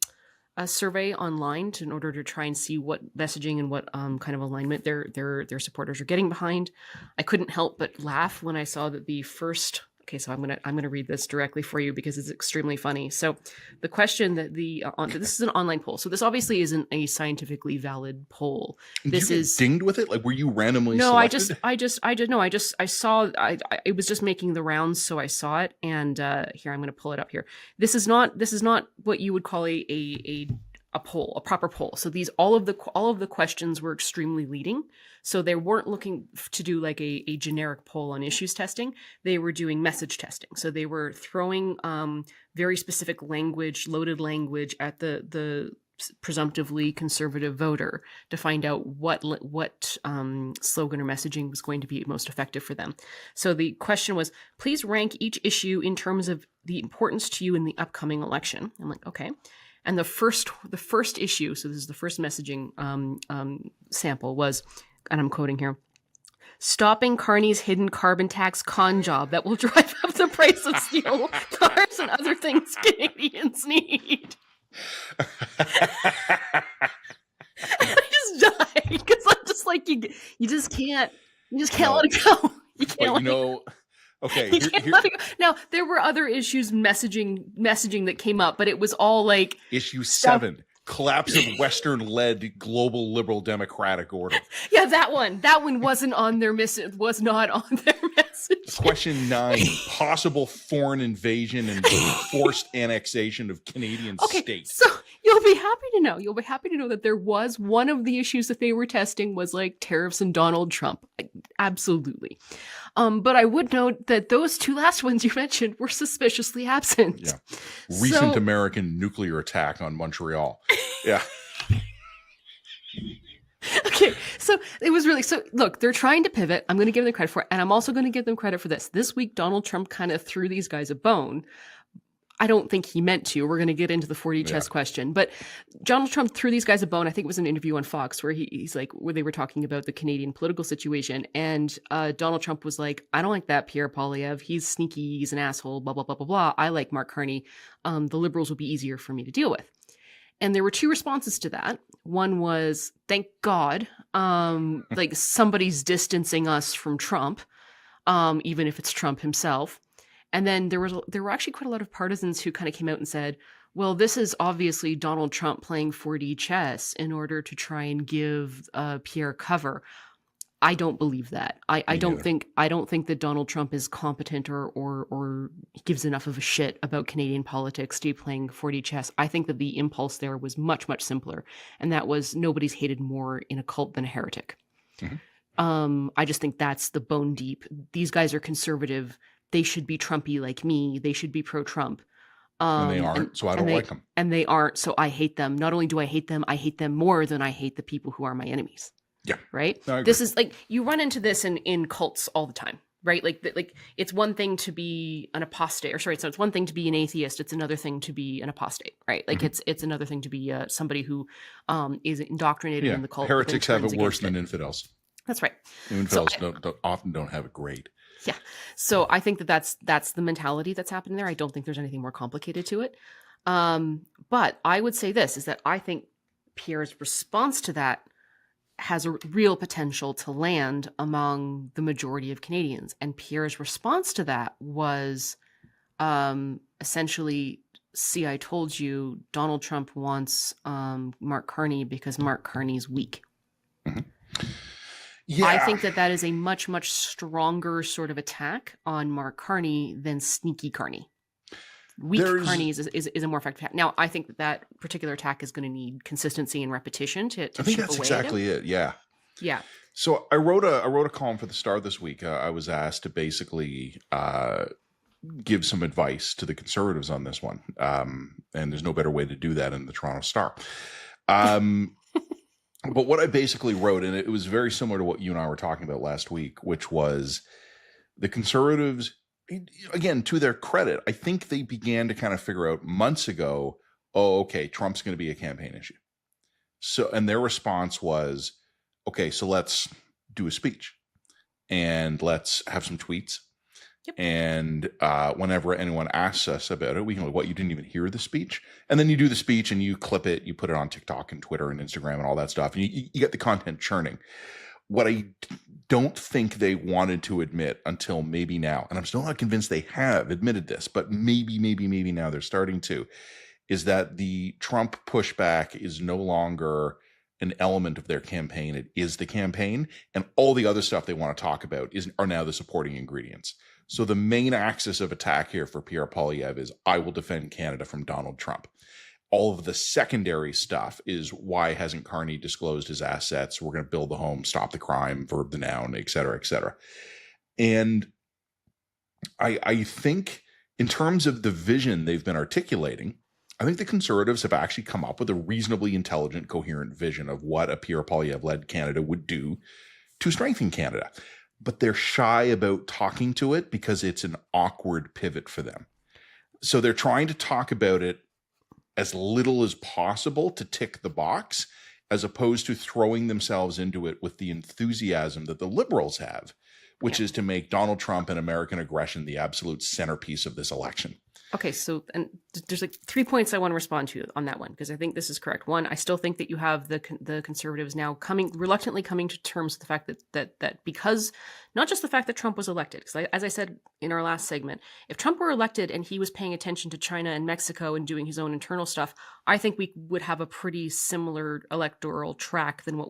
B: a survey online in order to try and see what messaging and what kind of alignment their supporters are getting behind. I couldn't help but laugh when I saw that the first. Okay, so I'm gonna read this directly for you because it's extremely funny. So, the question that this is an online poll. So this obviously isn't a scientifically valid poll.
C: This is dinged with it. Like, were you randomly?
B: No,
C: selected?
B: I saw. It was just making the rounds, so I saw it. And here I'm going to pull it up here. This is not what you would call a poll, a proper poll. So all of the questions were extremely leading. So they weren't looking to do like a generic poll on issues testing. They were doing message testing. So they were throwing very specific loaded language at the presumptively conservative voter to find out what slogan or messaging was going to be most effective for them. So the question was, please rank each issue in terms of the importance to you in the upcoming election. I'm like, okay. And the first issue, so this is the first messaging sample, was, and I'm quoting here, stopping Carney's hidden carbon tax con job that will drive up the price of steel, cars, and other things Canadians need. I just died because I'm just like, you just can't let it go. You can't let it go.
C: Okay.
B: Now, there were other issues messaging that came up, but it was all like
C: issue 7, collapse of Western-led global liberal democratic order.
B: Yeah, that one wasn't on their was not on their message.
C: Question 9, possible foreign invasion and forced annexation of Canadian states.
B: So you'll be happy to know that there was one of the issues that they were testing was like tariffs and Donald Trump. Absolutely. But I would note that those two last ones you mentioned were suspiciously absent.
C: Yeah. Recent American nuclear attack on Montreal. Yeah.
B: Okay, so it was really, look, they're trying to pivot. I'm going to give them credit for it. And I'm also going to give them credit for this. This week, Donald Trump kind of threw these guys a bone. I don't think he meant to. We're going to get into the 4D chess question. But Donald Trump threw these guys a bone. I think it was an interview on Fox where where they were talking about the Canadian political situation. And Donald Trump was like, I don't like that Pierre Poilievre. He's sneaky. He's an asshole, blah, blah, blah, blah, blah. I like Mark Carney. The Liberals will be easier for me to deal with. And there were two responses to that. One was, thank God, like somebody's distancing us from Trump, even if it's Trump himself. And then there were actually quite a lot of partisans who kind of came out and said, well, this is obviously Donald Trump playing 4D chess in order to try and give Pierre cover. I don't believe that. I don't think that Donald Trump is competent or gives enough of a shit about Canadian politics to be playing 4D chess. I think that the impulse there was much, much simpler, and that was nobody's hated more in a cult than a heretic. Mm-hmm. I just think that's the bone deep. These guys are conservative. They should be Trumpy like me. They should be pro-Trump.
C: And they aren't, so I don't like them.
B: And they aren't, so I hate them. Not only do I hate them more than I hate the people who are my enemies.
C: Yeah.
B: Right? This is like, you run into this in cults all the time, right? Like it's one thing to be an apostate, so it's one thing to be an atheist. It's another thing to be an apostate, right? Like it's another thing to be somebody who is indoctrinated in the cult.
C: Heretics have it worse than infidels.
B: That's right.
C: Infidels often don't have it great.
B: Yeah. So I think that's the mentality that's happening there. I don't think there's anything more complicated to it. But I would say this, is that I think Pierre's response to that has a real potential to land among the majority of Canadians. And Pierre's response to that was essentially, see, I told you, Donald Trump wants Mark Carney because Mark Carney's weak. Mm-hmm. Yeah. I think that is a much, much stronger sort of attack on Mark Carney than sneaky Carney. Weak Carney is a more effective attack. Now, I think that particular attack is going to need consistency and repetition to I think that's exactly
C: it. Yeah.
B: Yeah.
C: So I wrote a column for the Star this week. I was asked to basically give some advice to the Conservatives on this one. And there's no better way to do that in the Toronto Star. But what I basically wrote, and it was very similar to what you and I were talking about last week, which was the Conservatives, again, to their credit, I think they began to kind of figure out months ago, oh, okay, Trump's going to be a campaign issue. So, and their response was, okay, so let's do a speech and let's have some tweets. Yep. And whenever anyone asks us about it, we can go, what, you didn't even hear the speech? And then you do the speech and you clip it, you put it on TikTok and Twitter and Instagram and all that stuff. And you get the content churning. What I don't think they wanted to admit until maybe now, and I'm still not convinced they have admitted this, but maybe now they're starting to, is that the Trump pushback is no longer an element of their campaign. It is the campaign, and all the other stuff they want to talk about are now the supporting ingredients. So the main axis of attack here for Pierre Poilievre is, I will defend Canada from Donald Trump. All of the secondary stuff is, why hasn't Carney disclosed his assets? We're going to build the home, stop the crime, verb the noun, et cetera, et cetera. And I think in terms of the vision they've been articulating, I think the Conservatives have actually come up with a reasonably intelligent, coherent vision of what a Pierre Poilievre-led Canada would do to strengthen Canada. But they're shy about talking to it because it's an awkward pivot for them. So they're trying to talk about it as little as possible to tick the box, as opposed to throwing themselves into it with the enthusiasm that the Liberals have, which is to make Donald Trump and American aggression the absolute centerpiece of this election.
B: Okay, so and there's like 3 points I want to respond to on that one, because I think this is correct. One, I still think that you have the Conservatives now reluctantly coming to terms with the fact that because, not just the fact that Trump was elected, because as I said in our last segment, if Trump were elected and he was paying attention to China and Mexico and doing his own internal stuff, I think we would have a pretty similar electoral track than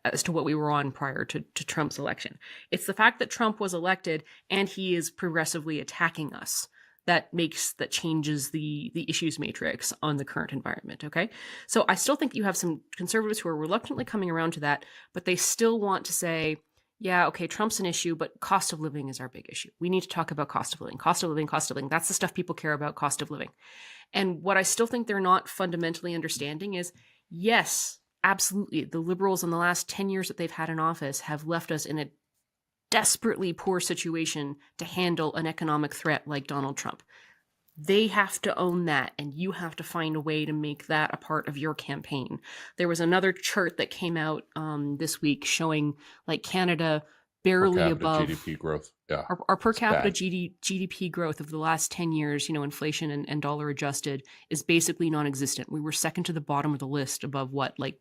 B: as to what we were on prior to Trump's election. It's the fact that Trump was elected and he is progressively attacking us that changes the issues matrix on the current environment. Okay. So I still think you have some Conservatives who are reluctantly coming around to that, but they still want to say, yeah, okay, Trump's an issue, but cost of living is our big issue. We need to talk about cost of living, cost of living, cost of living. That's the stuff people care about, cost of living. And what I still think they're not fundamentally understanding is, yes, absolutely, the Liberals in the last 10 years that they've had in office have left us in a desperately poor situation to handle an economic threat like Donald Trump. They have to own that, and you have to find a way to make that a part of your campaign. There was another chart that came out this week showing like Canada barely above
C: GDP growth. Yeah,
B: our per capita GDP growth of the last 10 years, inflation and dollar adjusted, is basically non-existent. We were second to the bottom of the list above what, like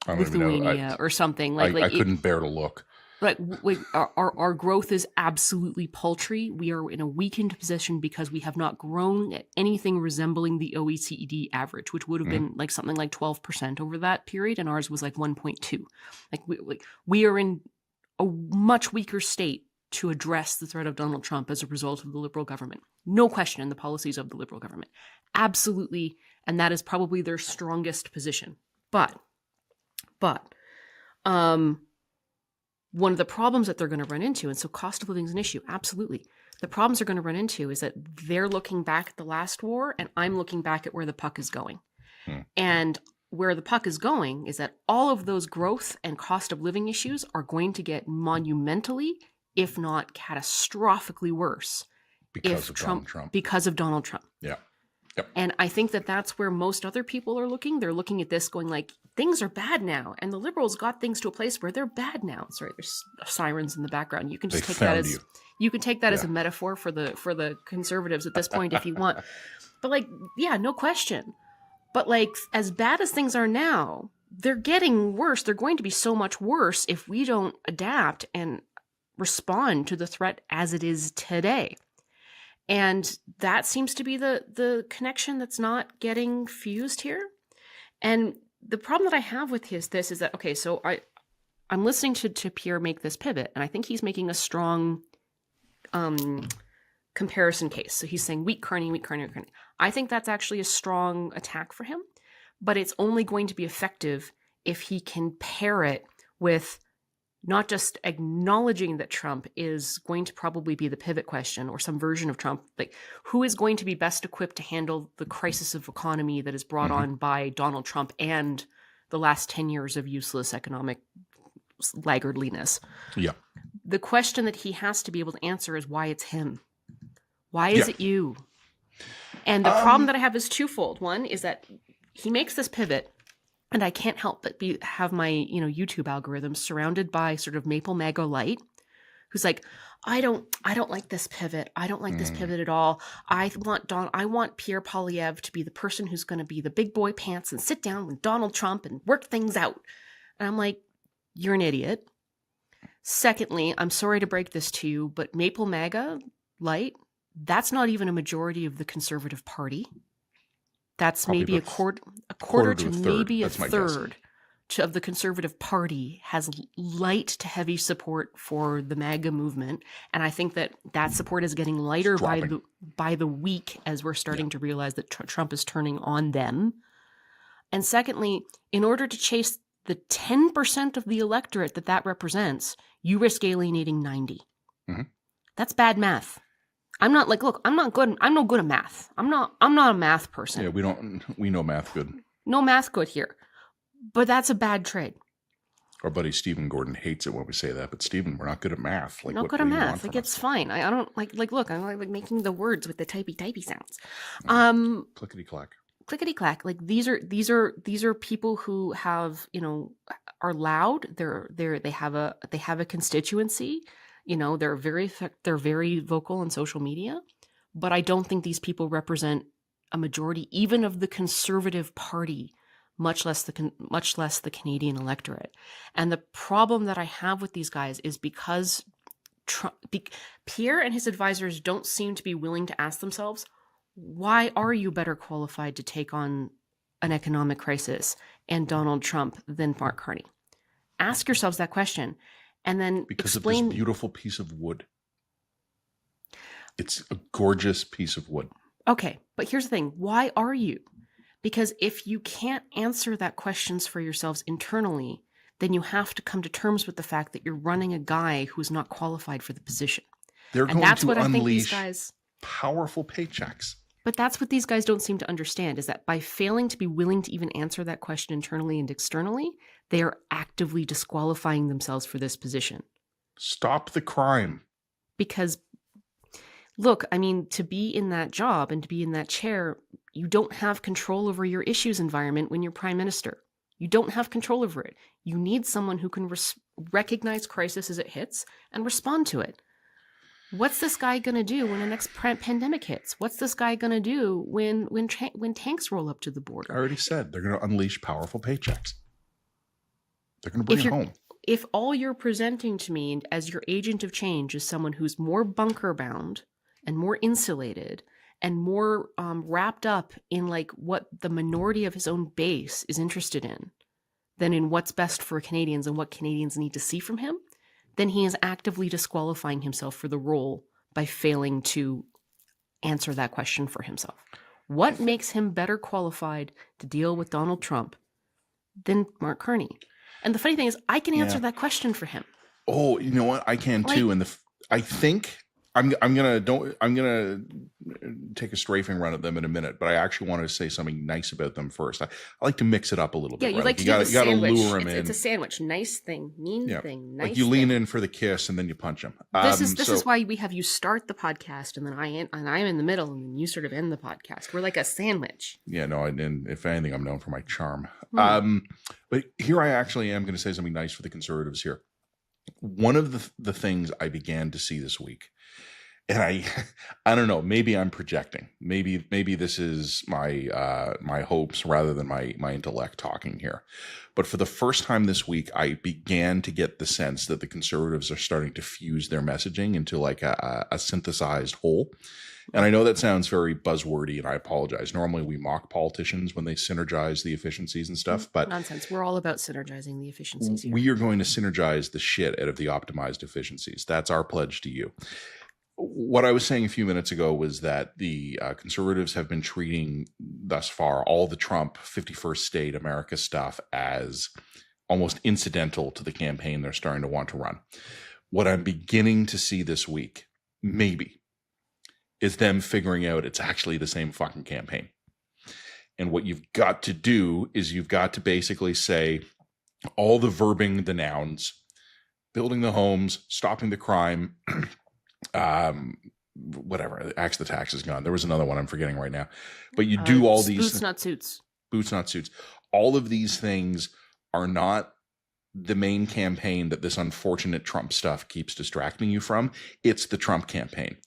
B: Lithuania or something.
C: I couldn't bear to look.
B: Like our growth is absolutely paltry. We are in a weakened position because we have not grown at anything resembling the OECD average, which would have been like something like 12% over that period, and ours was like 1.2. Like we are in a much weaker state to address the threat of Donald Trump as a result of the Liberal government. No question in the policies of the Liberal government. Absolutely, and that is probably their strongest position. But one of the problems that they're going to run into, and so cost of living is an issue, absolutely. The problems they're going to run into is that they're looking back at the last war, and I'm looking back at where the puck is going. And where the puck is going is that all of those growth and cost of living issues are going to get monumentally, if not catastrophically worse,
C: because of Donald Trump.
B: Because of Donald Trump.
C: Yeah. Yep.
B: And I think that that's where most other people are looking. They're looking at this going like, things are bad now. And the Liberals got things to a place where they're bad now. Sorry, there's sirens in the background. You can just take that as you can take that as a metaphor for the Conservatives at this point if you want. But like, yeah, no question. But like, as bad as things are now, they're getting worse. They're going to be so much worse if we don't adapt and respond to the threat as it is today. And that seems to be the connection that's not getting fused here. And the problem that I have with this is that, okay, so I'm listening to Pierre make this pivot, and I think he's making a strong comparison case. So he's saying weak Carney, weak Carney, weak Carney. I think that's actually a strong attack for him, but it's only going to be effective if he can pair it with not just acknowledging that Trump is going to probably be the pivot question or some version of Trump, like who is going to be best equipped to handle the crisis of economy that is brought on by Donald Trump and the last 10 years of useless economic laggardliness. Yeah. The question that he has to be able to answer is why it's him. Why is it you? And the problem that I have is twofold. One is that he makes this pivot, and I can't help but have my YouTube algorithm surrounded by sort of Maple MAGA light, who's like, I don't like this pivot. I don't like this pivot at all. I want Pierre Poilievre to be the person who's going to be the big boy pants and sit down with Donald Trump and work things out. And I'm like, you're an idiot. Secondly, I'm sorry to break this to you, but Maple MAGA light, that's not even a majority of the Conservative Party. That's probably maybe a quarter to maybe a third of the Conservative Party has light to heavy support for the MAGA movement. And I think that support is getting lighter by the week as we're starting to realize that Trump is turning on them. And secondly, in order to chase the 10% of the electorate that represents, you risk alienating 90. That's bad math. I'm not like, look, I'm no good at math. I'm not a math person.
C: Yeah, we know math good.
B: No math good here. But that's a bad trade.
C: Our buddy Stephen Gordon hates it when we say that, but Stephen, we're not good at math.
B: Like, not good at math. Like, it's fine. I don't like look, I'm like making the words with the typey sounds.
C: Clickety clack.
B: Clickety clack. Like these are people who have, are loud. They have a constituency. They're very vocal on social media, but I don't think these people represent a majority, even of the Conservative Party, much less the Canadian electorate. And the problem that I have with these guys is because Pierre and his advisors don't seem to be willing to ask themselves, why are you better qualified to take on an economic crisis and Donald Trump than Mark Carney? Ask yourselves that question. And then explain,
C: of this beautiful piece of wood. It's a gorgeous piece of wood.
B: Okay, but here's the thing. Why are you? Because if you can't answer that questions for yourselves internally, then you have to come to terms with the fact that you're running a guy who's not qualified for the position.
C: They're going to unleash powerful paychecks.
B: But that's what these guys don't seem to understand, is that by failing to be willing to even answer that question internally and externally, they are actively disqualifying themselves for this position.
C: Stop the crime.
B: Because, look, I mean, to be in that job and to be in that chair, you don't have control over your issues environment when you're prime minister. You don't have control over it. You need someone who can recognize crisis as it hits and respond to it. What's this guy going to do when the next pandemic hits? What's this guy going to do when tanks roll up to the border?
C: I already said they're going to unleash powerful paychecks. They're going to bring it home.
B: if all you're presenting to me as your agent of change is someone who's more bunker bound and more insulated and more wrapped up in like what the minority of his own base is interested in than in what's best for Canadians and what Canadians need to see from him, then he is actively disqualifying himself for the role by failing to answer that question for himself. What makes him better qualified to deal with Donald Trump than Mark Carney? And the funny thing is, I can answer that question for him.
C: Oh, you know what? I can too. And I think I'm gonna take a strafing run at them in a minute, but I actually want to say something nice about them first. I like to mix it up a little bit.
B: Yeah, you
C: right?
B: like to do the sandwich.
C: Lure them in.
B: It's a sandwich. Nice thing, mean thing, nice.
C: Like you lean in for the kiss and then you punch them.
B: This is why we have you start the podcast and then I'm in the middle and then you sort of end the podcast. We're like a sandwich.
C: Yeah, no, and if anything, I'm known for my charm. But here I actually am going to say something nice for the Conservatives here. One of the things I began to see this week, and I don't know, maybe I'm projecting. Maybe this is my hopes rather than my intellect talking here. But for the first time this week, I began to get the sense that the Conservatives are starting to fuse their messaging into like a synthesized whole. And I know that sounds very buzzwordy, and I apologize. Normally we mock politicians when they synergize the efficiencies and stuff, but
B: nonsense. We're all about synergizing the efficiencies here.
C: We are going to synergize the shit out of the optimized efficiencies. That's our pledge to you. What I was saying a few minutes ago was that the Conservatives have been treating thus far all the Trump 51st state America stuff as almost incidental to the campaign they're starting to want to run. What I'm beginning to see this week, maybe, is them figuring out it's actually the same fucking campaign. And what you've got to do is you've got to basically say all the verbing, the nouns, building the homes, stopping the crime, whatever, axe the tax is gone. There was another one I'm forgetting right now. But you do all these.
B: Boots, not suits.
C: Boots, not suits. All of these things are not the main campaign that this unfortunate Trump stuff keeps distracting you from. It's the Trump campaign.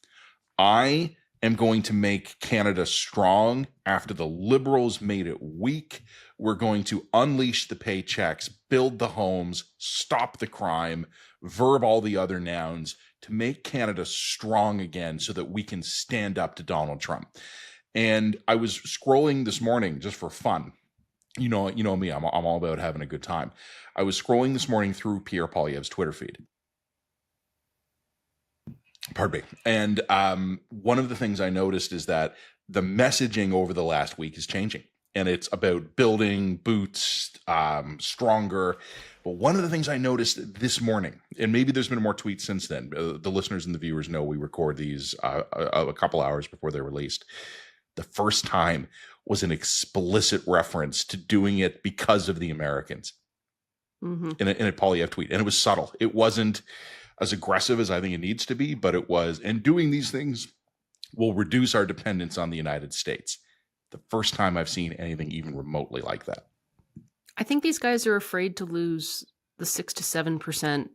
C: I am going to make Canada strong after the Liberals made it weak. We're going to unleash the paychecks, build the homes, stop the crime, verb all the other nouns to make Canada strong again so that we can stand up to Donald Trump. And I was scrolling this morning just for fun. You know me, I'm all about having a good time. I was scrolling this morning through Pierre Poilievre's Twitter feed. Pardon me. And one of the things I noticed is that the messaging over the last week is changing. And it's about building boots, stronger. But one of the things I noticed this morning, and maybe there's been more tweets since then, the listeners and the viewers know we record these a couple hours before they're released. The first time was an explicit reference to doing it because of the Americans in a Poilievre tweet. And it was subtle. It wasn't as aggressive as I think it needs to be, but it was. And doing these things will reduce our dependence on the United States. The first time I've seen anything even remotely like that.
B: I think these guys are afraid to lose the 6 to 7%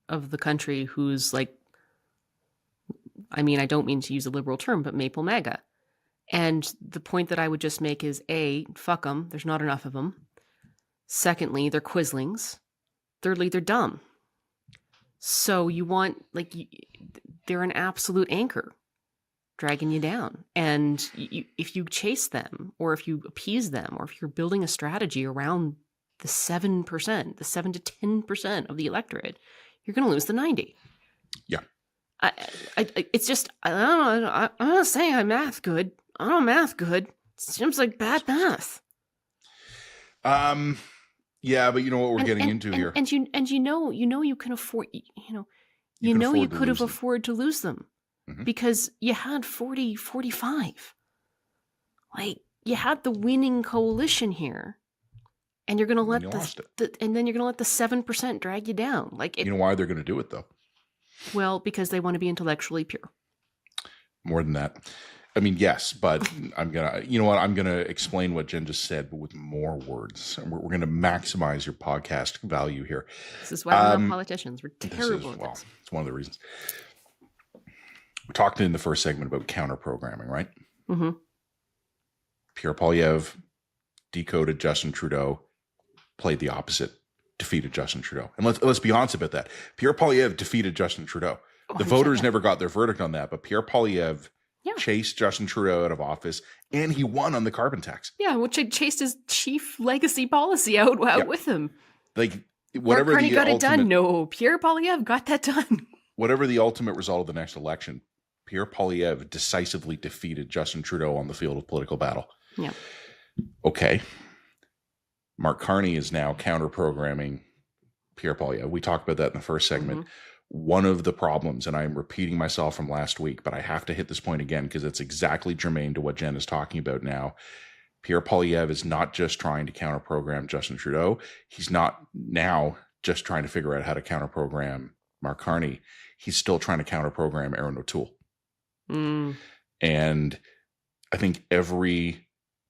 B: of the country who's like, I mean, I don't mean to use a liberal term, but maple MAGA. And the point that I would just make is A, fuck them. There's not enough of them. Secondly, they're quislings. Thirdly, they're dumb. So you want, like, they're an absolute anchor dragging you down. And if you chase them, or if you appease them, or if you're building a strategy around the 7%, the 7 to 10% of the electorate, you're going to lose the 90.
C: Yeah.
B: It's just, I don't know. I'm not saying I'm math good. I don't math good. It seems like bad math.
C: Yeah, but you know what we're getting into here.
B: And you know you can afford, you could have afforded to lose them because you had 40, 45. Like, you had the winning coalition here, and you're going to let and then you're going to let the 7% drag you down. Like,
C: you know why they're going to do it though?
B: Well, because they want to be intellectually pure.
C: More than that. I mean, yes, but I'm going to explain what Jen just said, but with more words. And we're going to maximize your podcast value here.
B: This is why we're not politicians. We're terrible at this.
C: It's one of the reasons. We talked in the first segment about counter-programming, right?
B: Mm-hmm.
C: Pierre Poilievre decoded Justin Trudeau, played the opposite defeated Justin Trudeau. And let's be honest about that. Pierre Poilievre defeated Justin Trudeau. The voters never got their verdict on that, but Pierre Poilievre chased Justin Trudeau out of office, and he won on the carbon tax.
B: Yeah, which chased his chief legacy policy out with him.
C: Like, whatever
B: Carney got it done. No, Pierre Poilievre got that done.
C: Whatever the ultimate result of the next election, Pierre Poilievre decisively defeated Justin Trudeau on the field of political battle.
B: Yeah.
C: Okay. Mark Carney is now counter-programming Pierre Poilievre. We talked about that in the first segment. One of the problems, and I'm repeating myself from last week, but I have to hit this point again because it's exactly germane to what Jen is talking about now. Pierre Poilievre is not just trying to counter-program Justin Trudeau. He's not now just trying to figure out how to counter-program Mark Carney. He's still trying to counter-program Erin O'Toole. And I think every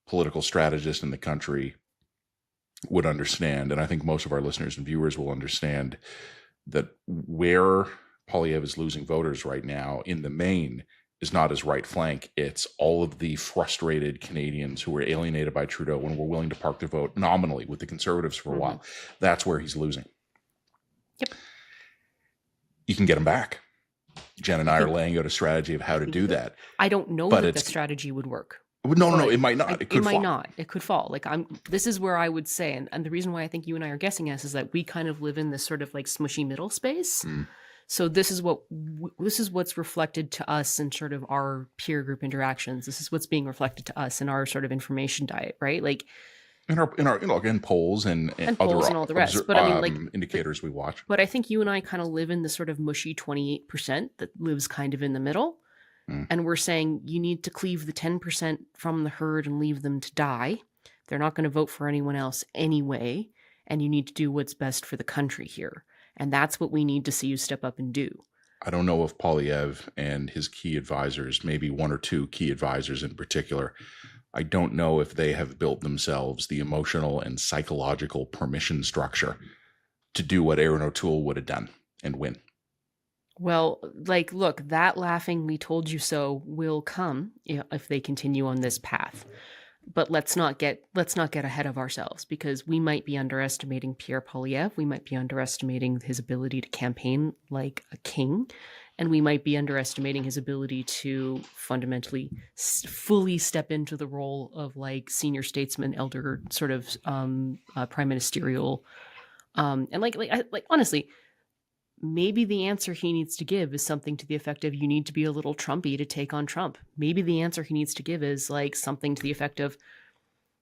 C: political strategist in the country would understand, and I think most of our listeners and viewers will understand, that where Poilievre is losing voters right now in the main is not his right flank. It's all of the frustrated Canadians who were alienated by Trudeau and were willing to park their vote nominally with the Conservatives for a while. That's where he's losing.
B: Yep.
C: You can get him back. Jen and I are laying out a strategy of how to do that.
B: I don't know that the strategy would work.
C: No, it might not. It
B: might not. It could fall. This is where I would say, and the reason why I think you and I are guessing this is that we kind of live in this sort of like smushy middle space. So this is what's reflected to us in sort of our peer group interactions. This is what's being reflected to us in our sort of information diet, right? Like
C: in our again, polls and
B: polls and all the rest. But I mean, like
C: indicators we watch.
B: But I think you and I kind of live in this sort of mushy 28% that lives kind of in the middle. And we're saying you need to cleave the 10% from the herd and leave them to die. They're not going to vote for anyone else anyway. And you need to do what's best for the country here. And that's what we need to see you step up and do.
C: I don't know if Poilievre and his key advisors, maybe one or two key advisors in particular, I don't know if they have built themselves the emotional and psychological permission structure to do what Erin O'Toole would have done and win.
B: Well, like, look, that laughing "we told you so" will come if they continue on this path. But let's not get ahead of ourselves, because we might be underestimating Pierre Poilievre. We might be underestimating his ability to campaign like a king, and we might be underestimating his ability to fundamentally fully step into the role of like senior statesman, elder sort of prime ministerial, and like honestly. Maybe the answer he needs to give is something to the effect of, you need to be a little Trumpy to take on Trump. Maybe the answer he needs to give is like something to the effect of,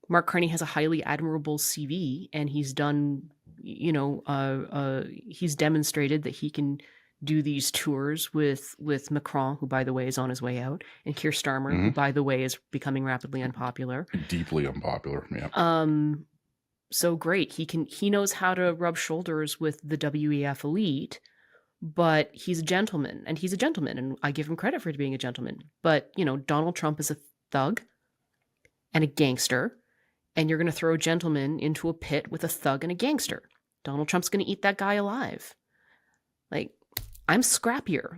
B: Mark Carney has a highly admirable CV and he's done, he's demonstrated that he can do these tours with Macron, who by the way is on his way out, and Keir Starmer, who by the way is becoming rapidly unpopular.
C: Deeply unpopular, yeah.
B: So great. He knows how to rub shoulders with the WEF elite, but he's a gentleman, and I give him credit for being a gentleman. But, Donald Trump is a thug and a gangster, and you're going to throw a gentleman into a pit with a thug and a gangster. Donald Trump's going to eat that guy alive. Like, I'm scrappier.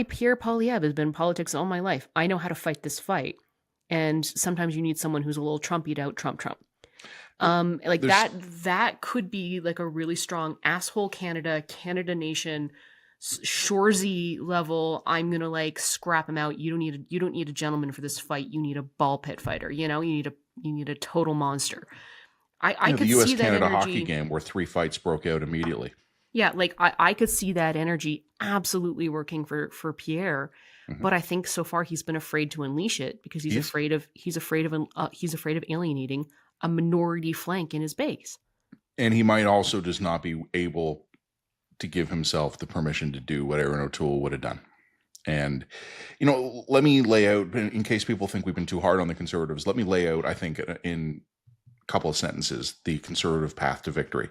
B: Pierre Poilievre, has been in politics all my life. I know how to fight this fight. And sometimes you need someone who's a little Trumpied out Trump. That could be like a really strong asshole Canada Nation, Shoresy level. I'm gonna like scrap him out. You don't need a gentleman for this fight. You need a ball pit fighter. You need a total monster. I could
C: the US
B: see that
C: Canada
B: energy.
C: hockey game where 3 fights broke out immediately.
B: Yeah, like I could see that energy absolutely working for Pierre. But I think so far he's been afraid to unleash it because he's afraid of alienating a minority flank in his base.
C: And he might also just not be able to give himself the permission to do what Erin O'Toole would have done. And, let me lay out, in case people think we've been too hard on the Conservatives, let me lay out, I think, in a couple of sentences, the Conservative path to victory.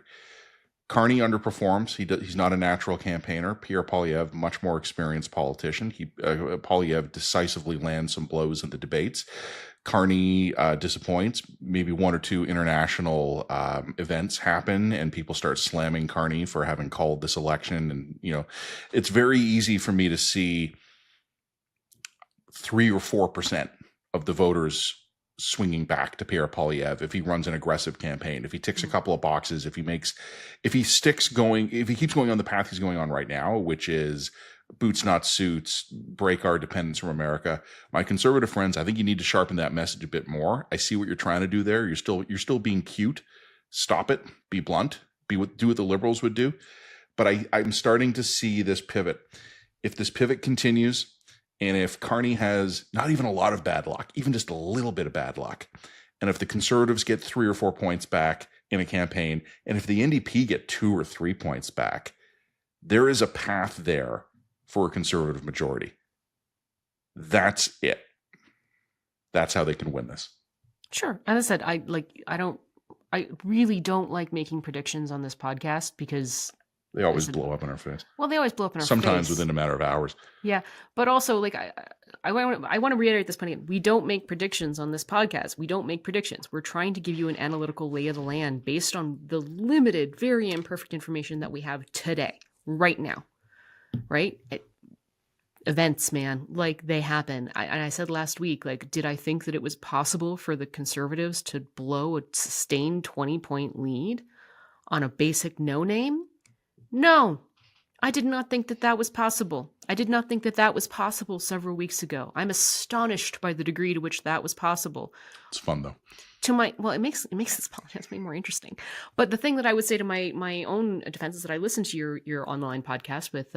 C: Carney underperforms. He's not a natural campaigner. Pierre Poilievre, much more experienced politician. Poilievre decisively lands some blows in the debates. Carney disappoints. Maybe 1 or 2 international events happen and people start slamming Carney for having called this election. And, it's very easy for me to see 3 or 4% of the voters swinging back to Pierre Poilievre if he runs an aggressive campaign, if he ticks a couple of boxes, if he keeps going on the path he's going on right now, which is boots, not suits, break our dependence from America. My conservative friends, I think you need to sharpen that message a bit more. I see what you're trying to do there. You're still being cute. Stop it. Be blunt. Do what the liberals would do. But I'm starting to see this pivot. If this pivot continues, and if Carney has not even a lot of bad luck, even just a little bit of bad luck, and if the Conservatives get 3 or 4 points back in a campaign, and if the NDP get 2 or 3 points back, there is a path there for a Conservative majority. That's it. That's how they can win this.
B: Sure. As I said, I really don't like making predictions on this podcast because
C: they always blow up in our face.
B: Well, they always blow up in our face.
C: Sometimes within a matter of hours.
B: Yeah, but also, like, I want to reiterate this point again. We don't make predictions on this podcast. We don't make predictions. We're trying to give you an analytical lay of the land based on the limited, very imperfect information that we have today, right now, right? Events, man, like, they happen. I said last week, like, did I think that it was possible for the Conservatives to blow a sustained 20-point lead on a basic no-name? No, I did not think that was possible. I did not think that was possible several weeks ago. I'm astonished by the degree to which that was possible.
C: It's fun, though.
B: It makes this podcast way more interesting. But the thing that I would say to my own defense is that I listened to your online podcast with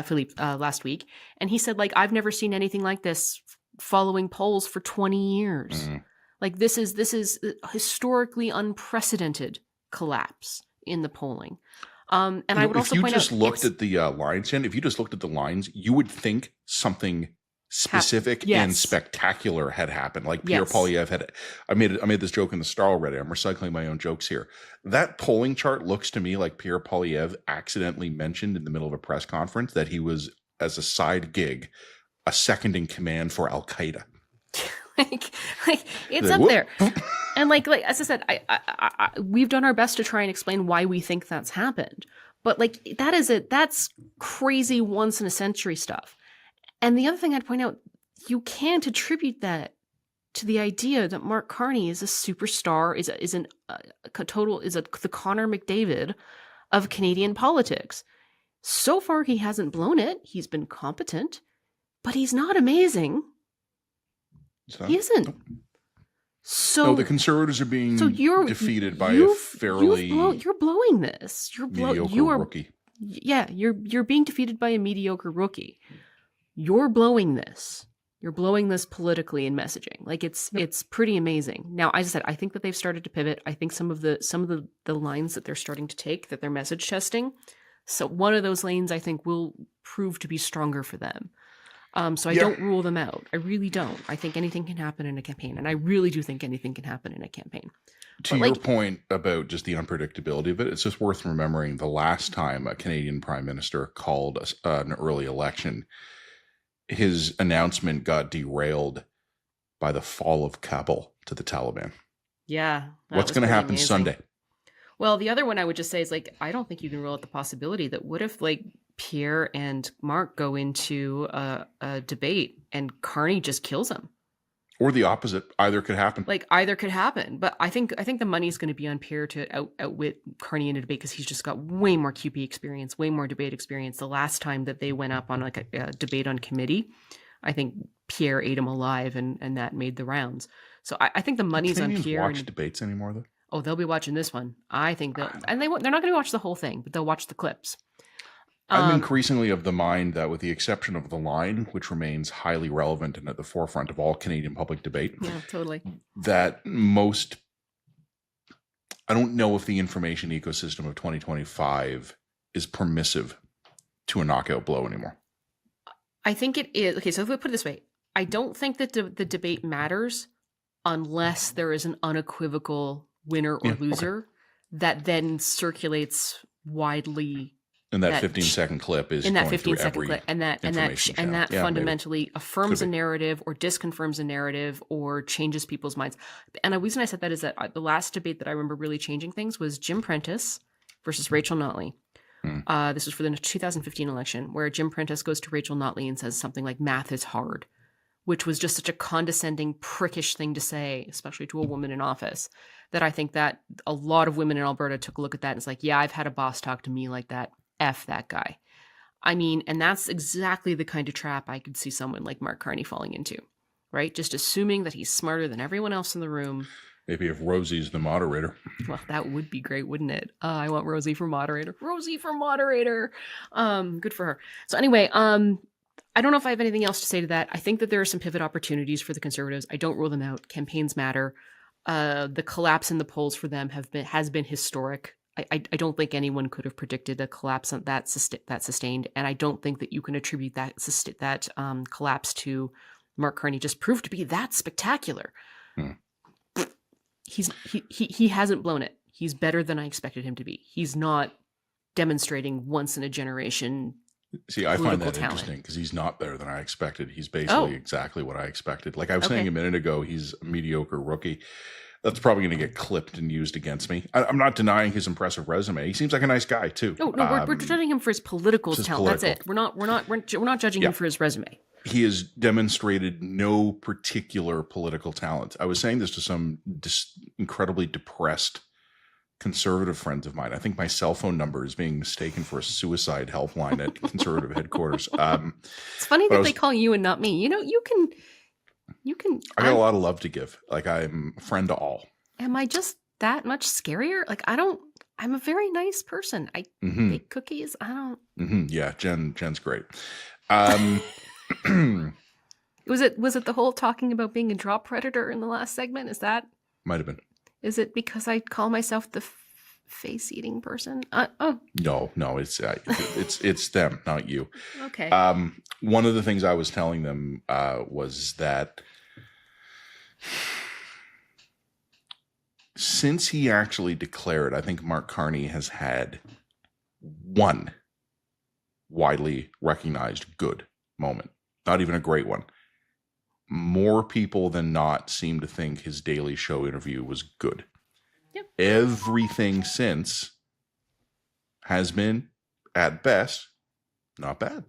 B: Philippe last week, and he said, like, I've never seen anything like this following polls for 20 years. Mm. Like, this is historically unprecedented collapse in the polling. And I would also point out, if you just looked at the lines, Jen, if you just looked at the lines, you would think something specific and spectacular had happened. Like Pierre Poilievre had. I made this joke in the Star already. I'm recycling my own jokes here. That polling chart looks to me like Pierre Poilievre accidentally mentioned in the middle of a press conference that he was, as a side gig, a second in command for Al Qaeda. like it's up there. And like as I said, I we've done our best to try and explain why we think that's happened. But like that's crazy once in a century stuff. And the other thing I'd point out, you can't attribute that to the idea that Mark Carney is a superstar, is the Connor McDavid of Canadian politics. So far, he hasn't blown it. He's been competent, but he's not amazing. He isn't. So
C: no, the Conservatives are being defeated by a fairly
B: you're blowing this.
C: Mediocre rookie.
B: Yeah, you're being defeated by a mediocre rookie. You're blowing this. You're blowing this politically in messaging. Like it's pretty amazing. Now, as I said, I think that they've started to pivot. I think some of the lines that they're starting to take, that they're message testing. So one of those lanes I think will prove to be stronger for them. So I don't rule them out. I really don't. I think anything can happen in a campaign. And I really do think anything can happen in a campaign.
C: To your point about just the unpredictability of it, it's just worth remembering the last time a Canadian Prime Minister called an early election, his announcement got derailed by the fall of Kabul to the Taliban.
B: Yeah.
C: What's going to happen Sunday?
B: Well, the other one I would just say is, like, I don't think you can rule out the possibility that what if, like, Pierre and Mark go into a debate and Carney just kills him?
C: Or the opposite. Either could happen.
B: Like, either could happen. But I think the money's going to be on Pierre to outwit Carney in a debate, because he's just got way more QP experience, way more debate experience. The last time that they went up on like a debate on committee, I think Pierre ate him alive, and that made the rounds. So I think the money's on Pierre.
C: Watch debates anymore, though?
B: Oh, they'll be watching this one. I think they're not going to watch the whole thing, but they'll watch the clips.
C: I'm increasingly of the mind that, with the exception of The Line, which remains highly relevant and at the forefront of all Canadian public debate,
B: totally,
C: that I don't know if the information ecosystem of 2025 is permissive to a knockout blow anymore.
B: I think it is. Okay, so if we put it this way, I don't think that the debate matters unless there is an unequivocal winner or loser that then circulates widely.
C: And that 15-second clip is in that 15-second clip,
B: and that fundamentally affirms a narrative or disconfirms a narrative or changes people's minds. And the reason I said that is that the last debate that I remember really changing things was Jim Prentice versus Rachel Notley. This was for the 2015 election, where Jim Prentice goes to Rachel Notley and says something like, "Math is hard," which was just such a condescending, prickish thing to say, especially to a woman in office, that I think that a lot of women in Alberta took a look at that and it's like, yeah, I've had a boss talk to me like that. F that guy. I mean, and that's exactly the kind of trap I could see someone like Mark Carney falling into, right? Just assuming that he's smarter than everyone else in the room.
C: Maybe if Rosie's the moderator.
B: Well, that would be great, wouldn't it? I want Rosie for moderator. Rosie for moderator. Good for her. So anyway, I don't know if I have anything else to say to that. I think that there are some pivot opportunities for the Conservatives. I don't rule them out. Campaigns matter. The collapse in the polls for them has been historic. I don't think anyone could have predicted a collapse that sustained, and I don't think that you can attribute that collapse to Mark Carney. Just proved to be that spectacular. He hasn't blown it. He's better than I expected him to be. He's not demonstrating once in a generation.
C: See, I find that interesting because he's not better than I expected. He's basically exactly what I expected. Like I was saying a minute ago, he's a mediocre rookie. That's probably going to get clipped and used against me. I'm not denying his impressive resume. He seems like a nice guy too.
B: No, we're judging him for his political talent. That's it. We're not judging him for his resume.
C: He has demonstrated no particular political talent. I was saying this to some incredibly depressed conservative friends of mine. I think my cell phone number is being mistaken for a suicide helpline at conservative headquarters.
B: It's funny that they call you and not me. You know, you can.
C: I got a lot of love to give. Like I'm a friend to all. Am I
B: just that much scarier? Like I'm a very nice person. I bake cookies. I don't.
C: Yeah, Jen's great.
B: Was it the whole talking about being a drop predator in the last segment? Is that?
C: Might have been.
B: Is it because I call myself the face-eating person?
C: No, it's them, not you.
B: Okay.
C: One of the things I was telling them was that since he actually declared, I think Mark Carney has had one widely recognized good moment, not even a great one. More people than not seem to think his Daily Show interview was good.
B: Yep.
C: Everything since has been, at best, not bad.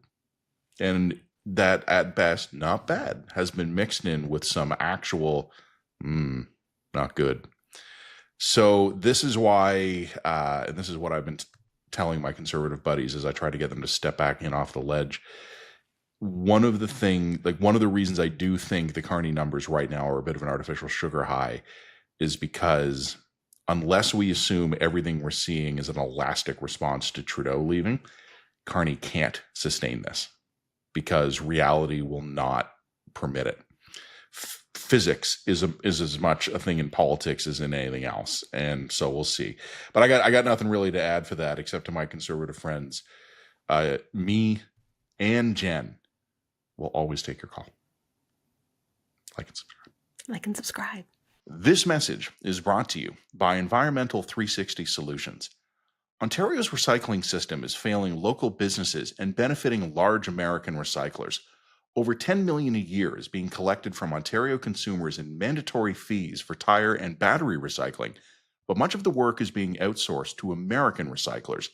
C: And that, at best, not bad, has been mixed in with some actual, not good. So this is why, and this is what I've been telling my conservative buddies as I try to get them to step back in off the ledge. One of the reasons I do think the Carney numbers right now are a bit of an artificial sugar high is because unless we assume everything we're seeing is an elastic response to Trudeau leaving, Carney can't sustain this because reality will not permit it. Physics is as much a thing in politics as in anything else, and so we'll see. But I got nothing really to add for that except to my conservative friends. Me and Jen will always take your call. Like and subscribe.
B: Like and subscribe.
C: This message is brought to you by Environmental 360 Solutions. Ontario's recycling system is failing local businesses and benefiting large American recyclers. Over $10 million a year is being collected from Ontario consumers in mandatory fees for tire and battery recycling, but much of the work is being outsourced to American recyclers.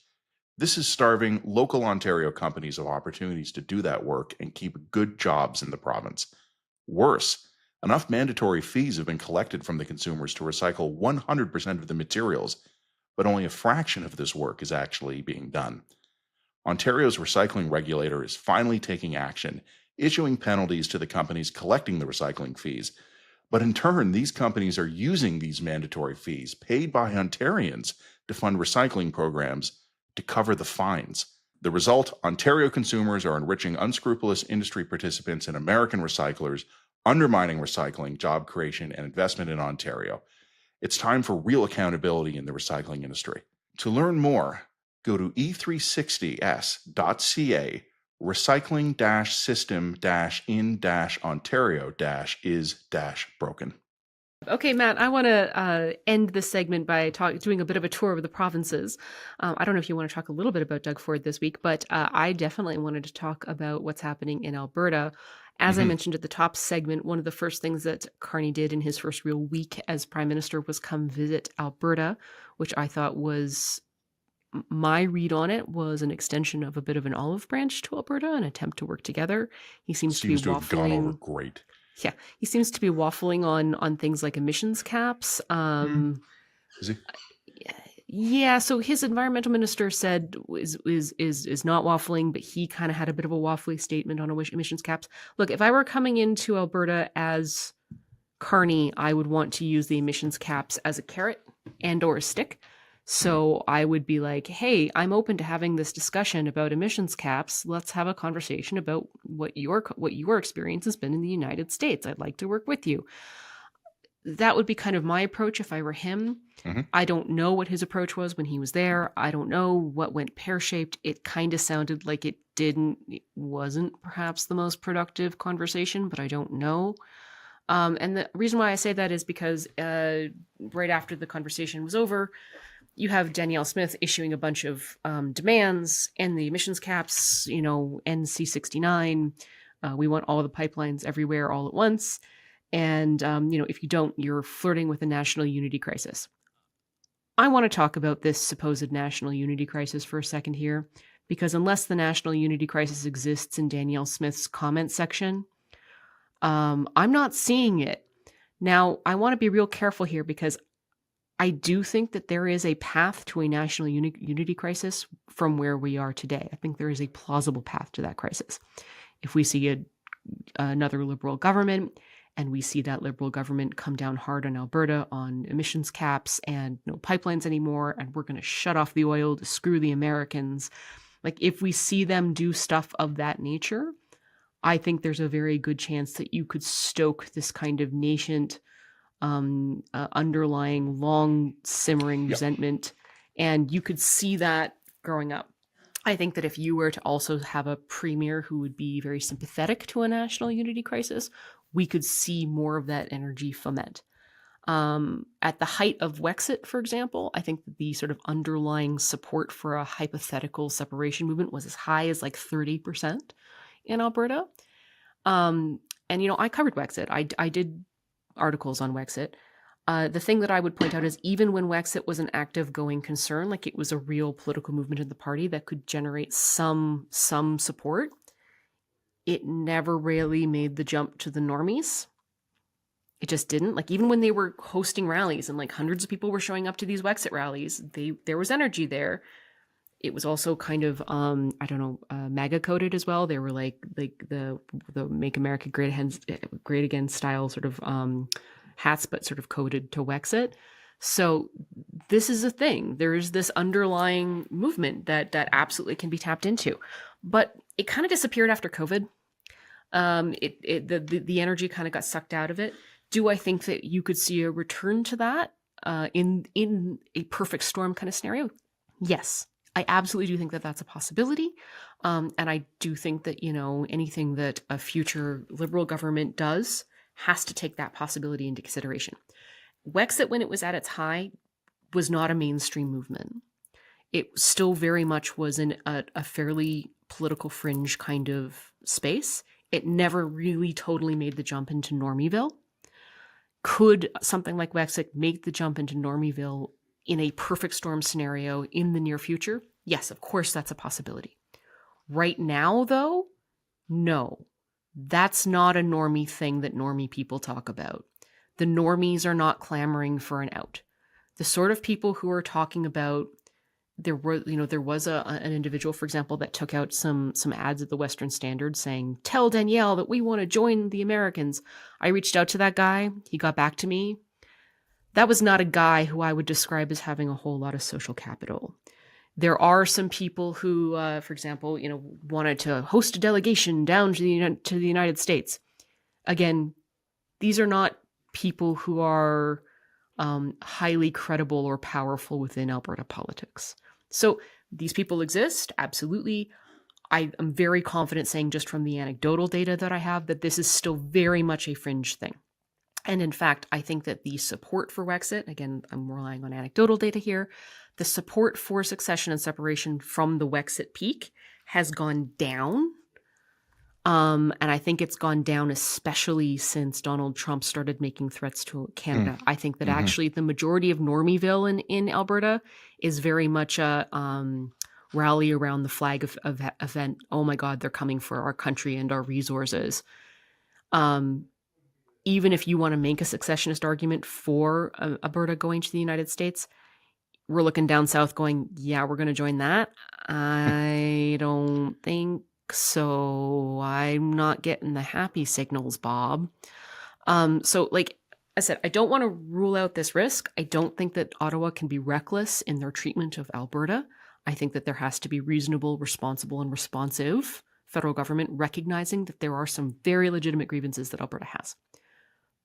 C: This is starving local Ontario companies of opportunities to do that work and keep good jobs in the province. Worse, enough mandatory fees have been collected from the consumers to recycle 100% of the materials, but only a fraction of this work is actually being done. Ontario's recycling regulator is finally taking action, issuing penalties to the companies collecting the recycling fees. But in turn, these companies are using these mandatory fees paid by Ontarians to fund recycling programs to cover the fines. The result, Ontario consumers are enriching unscrupulous industry participants and American recyclers, undermining recycling, job creation, and investment in Ontario. It's time for real accountability in the recycling industry. To learn more, go to e360s.ca. Recycling-system-in-ontario-is-broken.
B: Okay, Matt, I want to end this segment by doing a bit of a tour of the provinces. I don't know if you want to talk a little bit about Doug Ford this week, but I definitely wanted to talk about what's happening in Alberta. As I mentioned at the top segment, one of the first things that Carney did in his first real week as Prime Minister was come visit Alberta, which I thought was My read on it was an extension of a bit of an olive branch to Alberta, an attempt to work together. He seems to be
C: have gone over
B: waffling.
C: great.
B: Yeah, he seems to be waffling on things like emissions caps.
C: Is he?
B: Yeah, so his environmental minister said is not waffling, but he kind of had a bit of a waffly statement on emissions caps. Look, if I were coming into Alberta as Carney, I would want to use the emissions caps as a carrot and or a stick. So I would be like, hey, I'm open to having this discussion about emissions caps. Let's have a conversation about what your experience has been in the United States. I'd like to work with you. That would be kind of my approach if I were him.
C: Mm-hmm.
B: I don't know what his approach was when he was there. I don't know what went pear-shaped. It kind of sounded like it wasn't perhaps the most productive conversation, but I don't know. And the reason why I say that is because right after the conversation was over, you have Danielle Smith issuing a bunch of demands and the emissions caps, NC 69. We want all of the pipelines everywhere all at once. And, if you don't, you're flirting with a national unity crisis. I want to talk about this supposed national unity crisis for a second here, because unless the national unity crisis exists in Danielle Smith's comment section, I'm not seeing it. Now, I want to be real careful here because I do think that there is a path to a national unity crisis from where we are today. I think there is a plausible path to that crisis. If we see another Liberal government, and we see that Liberal government come down hard on Alberta on emissions caps and no pipelines anymore, and we're going to shut off the oil to screw the Americans. Like, if we see them do stuff of that nature, I think there's a very good chance that you could stoke this kind of nascent, underlying, long simmering resentment, and you could see that growing up. I think that if you were to also have a premier who would be very sympathetic to a national unity crisis, we could see more of that energy foment. At the height of Wexit, for example, I think the sort of underlying support for a hypothetical separation movement was as high as like 30% in Alberta. And, I covered Wexit. I did articles on Wexit. The thing that I would point out is even when Wexit was an active going concern, like it was a real political movement in the party that could generate some support, it never really made the jump to the normies. It just didn't. Like, even when they were hosting rallies and like hundreds of people were showing up to these Wexit rallies, there was energy there. It was also kind of, MAGA coded as well. They were like the Make America Great Again style sort of hats, but sort of coded to Wexit. So this is a thing. There is this underlying movement that absolutely can be tapped into, but it kind of disappeared after COVID. The energy kind of got sucked out of it. Do I think that you could see a return to that in a perfect storm kind of scenario? Yes, I absolutely do think that that's a possibility. And I do think that, anything that a future Liberal government does has to take that possibility into consideration. Wexit, when it was at its high, was not a mainstream movement. It still very much was in a fairly political fringe kind of space. It never really totally made the jump into Normieville. Could something like Wexit make the jump into Normieville in a perfect storm scenario in the near future? Yes, of course, that's a possibility. Right now, though, no. That's not a normie thing that normie people talk about. The normies are not clamoring for an out. The sort of people who are talking about there was an individual, for example, that took out some ads at the Western Standard saying, "Tell Danielle that we want to join the Americans." I reached out to that guy. He got back to me. That was not a guy who I would describe as having a whole lot of social capital. There are some people who, for example, wanted to host a delegation down to the United States. Again, these are not people who are highly credible or powerful within Alberta politics. So these people exist, absolutely. I am very confident saying, just from the anecdotal data that I have, that this is still very much a fringe thing. And in fact, I think that the support for Wexit, again, I'm relying on anecdotal data here, the support for succession and separation from the Wexit peak has gone down. And I think it's gone down, especially since Donald Trump started making threats to Canada. I think that actually the majority of Normieville in Alberta is very much a rally around the flag of event. Oh my God, they're coming for our country and our resources. Even if you want to make a secessionist argument for Alberta going to the United States, we're looking down south going, yeah, we're going to join that. I don't think so. I'm not getting the happy signals, Bob. So like I said, I don't want to rule out this risk. I don't think that Ottawa can be reckless in their treatment of Alberta. I think that there has to be reasonable, responsible, and responsive federal government recognizing that there are some very legitimate grievances that Alberta has.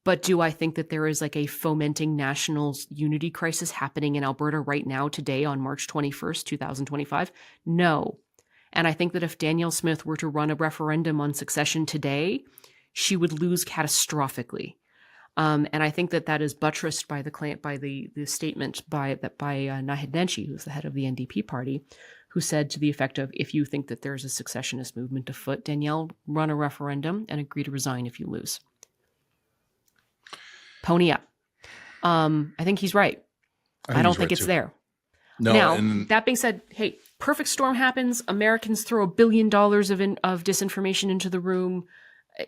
B: But do I think that there is like a fomenting national unity crisis happening in Alberta right now, today on March 21st, 2025? No. And I think that if Danielle Smith were to run a referendum on succession today, she would lose catastrophically. And I think that that is buttressed by the statement by Nahid Nenshi, who's the head of the NDP party, who said to the effect of, if you think that there's a secessionist movement afoot, Danielle, run a referendum and agree to resign if you lose. Pony up. I think he's right. I don't think it's there.
C: No,
B: now, that being said, hey, perfect storm happens. Americans throw $1 billion of disinformation into the room.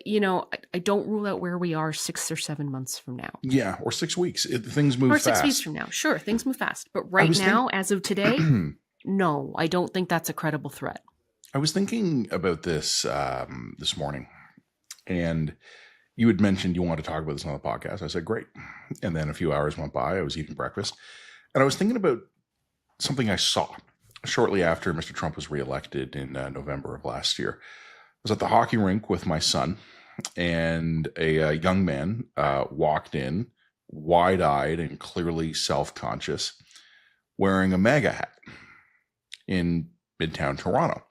B: You know, I don't rule out where we are 6 or 7 months from now.
C: Yeah, or 6 weeks. Things move fast.
B: Or 6 weeks from now. Sure, things move fast. But right now, as of today, no, I don't think that's a credible threat.
C: I was thinking about this this morning, and you had mentioned you wanted to talk about this on the podcast. I said, great. And then a few hours went by. I was eating breakfast. And I was thinking about something I saw shortly after Mr. Trump was reelected in November of last year. I was at the hockey rink with my son, and a young man walked in, wide-eyed and clearly self-conscious, wearing a MAGA hat in Midtown Toronto.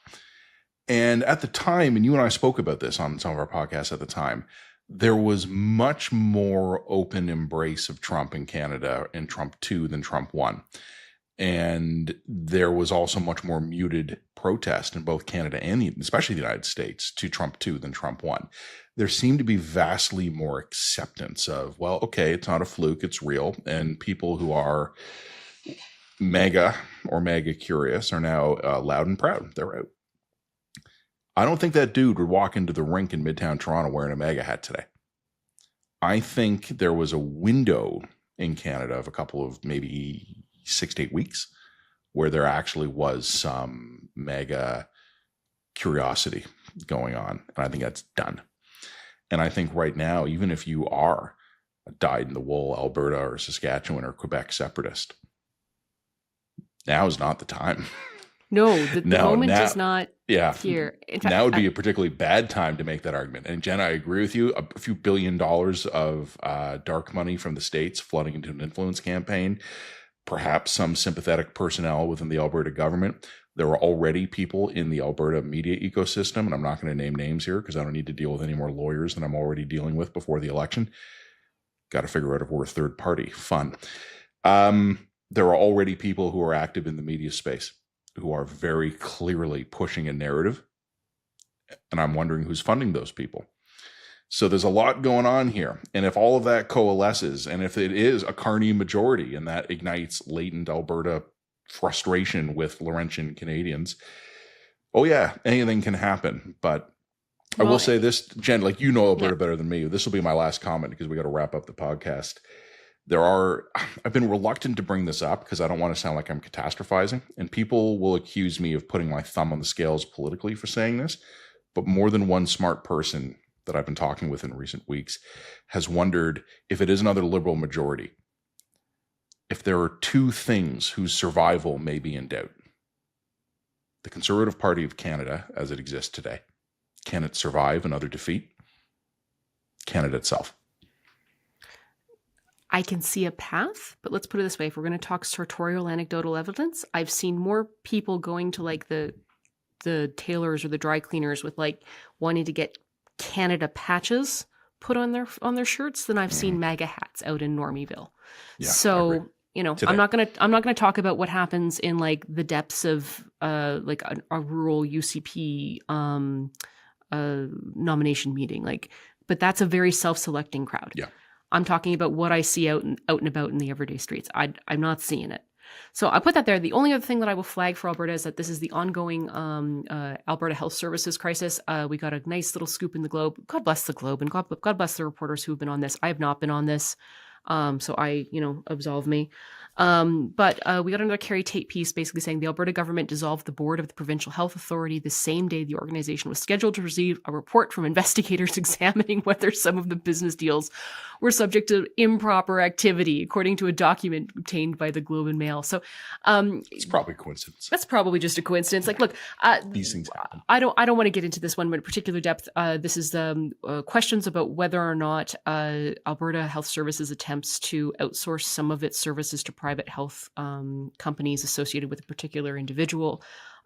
C: And at the time, and you and I spoke about this on some of our podcasts at the time, there was much more open embrace of Trump in Canada in Trump 2 than Trump 1. And there was also much more muted protest in both Canada and especially the United States to Trump 2 than Trump 1. There seemed to be vastly more acceptance of, well, okay, it's not a fluke, it's real. And people who are MAGA or MAGA curious are now loud and proud. They're out. I don't think that dude would walk into the rink in Midtown Toronto wearing a MAGA hat today. I think there was a window in Canada of a couple of maybe 6 to 8 weeks where there actually was some MAGA curiosity going on. And I think that's done. And I think right now, even if you are a dyed-in-the-wool Alberta or Saskatchewan or Quebec separatist, now is not the time.
B: No, the moment is not here.
C: In fact, now would be a particularly bad time to make that argument. And Jen, I agree with you. A few $1 billion of dark money from the States flooding into an influence campaign, perhaps some sympathetic personnel within the Alberta government. There are already people in the Alberta media ecosystem, and I'm not going to name names here because I don't need to deal with any more lawyers than I'm already dealing with before the election. Got to figure out if we're a third party. Fun. There are already people who are active in the media space who are very clearly pushing a narrative. And I'm wondering who's funding those people. So there's a lot going on here. And if all of that coalesces, and if it is a Carney majority and that ignites latent Alberta frustration with Laurentian Canadians, oh yeah, anything can happen. But I will say this, Jen, like you know Alberta better than me. This will be my last comment because we got to wrap up the podcast. I've been reluctant to bring this up because I don't want to sound like I'm catastrophizing, and people will accuse me of putting my thumb on the scales politically for saying this, but more than one smart person that I've been talking with in recent weeks has wondered if it is another Liberal majority, if there are two things whose survival may be in doubt. The Conservative Party of Canada, as it exists today, can it survive another defeat? Canada itself.
B: I can see a path, but let's put it this way. If we're going to talk sartorial anecdotal evidence, I've seen more people going to like the tailors or the dry cleaners with like wanting to get Canada patches put on their shirts than I've seen MAGA hats out in Normieville. Yeah, so, you know, today. I'm not going to talk about what happens in like the depths of like a rural UCP nomination meeting. Like, but that's a very self-selecting crowd.
C: Yeah.
B: I'm talking about what I see out and about in the everyday streets. I'm not seeing it. So I put that there. The only other thing that I will flag for Alberta is that this is the ongoing Alberta Health Services crisis. We got a nice little scoop in the Globe. God bless the Globe, and God bless the reporters who have been on this. I have not been on this. So absolve me. But we got another Carrie Tate piece basically saying the Alberta government dissolved the board of the Provincial Health Authority the same day the organization was scheduled to receive a report from investigators examining whether some of the business deals were subject to improper activity, according to a document obtained by the Globe and Mail. So
C: it's probably a coincidence.
B: That's probably just a coincidence. Like, look,
C: these things happen.
B: I don't want to get into this one in particular depth. This is questions about whether or not Alberta Health Services attempts to outsource some of its services to private health companies associated with a particular individual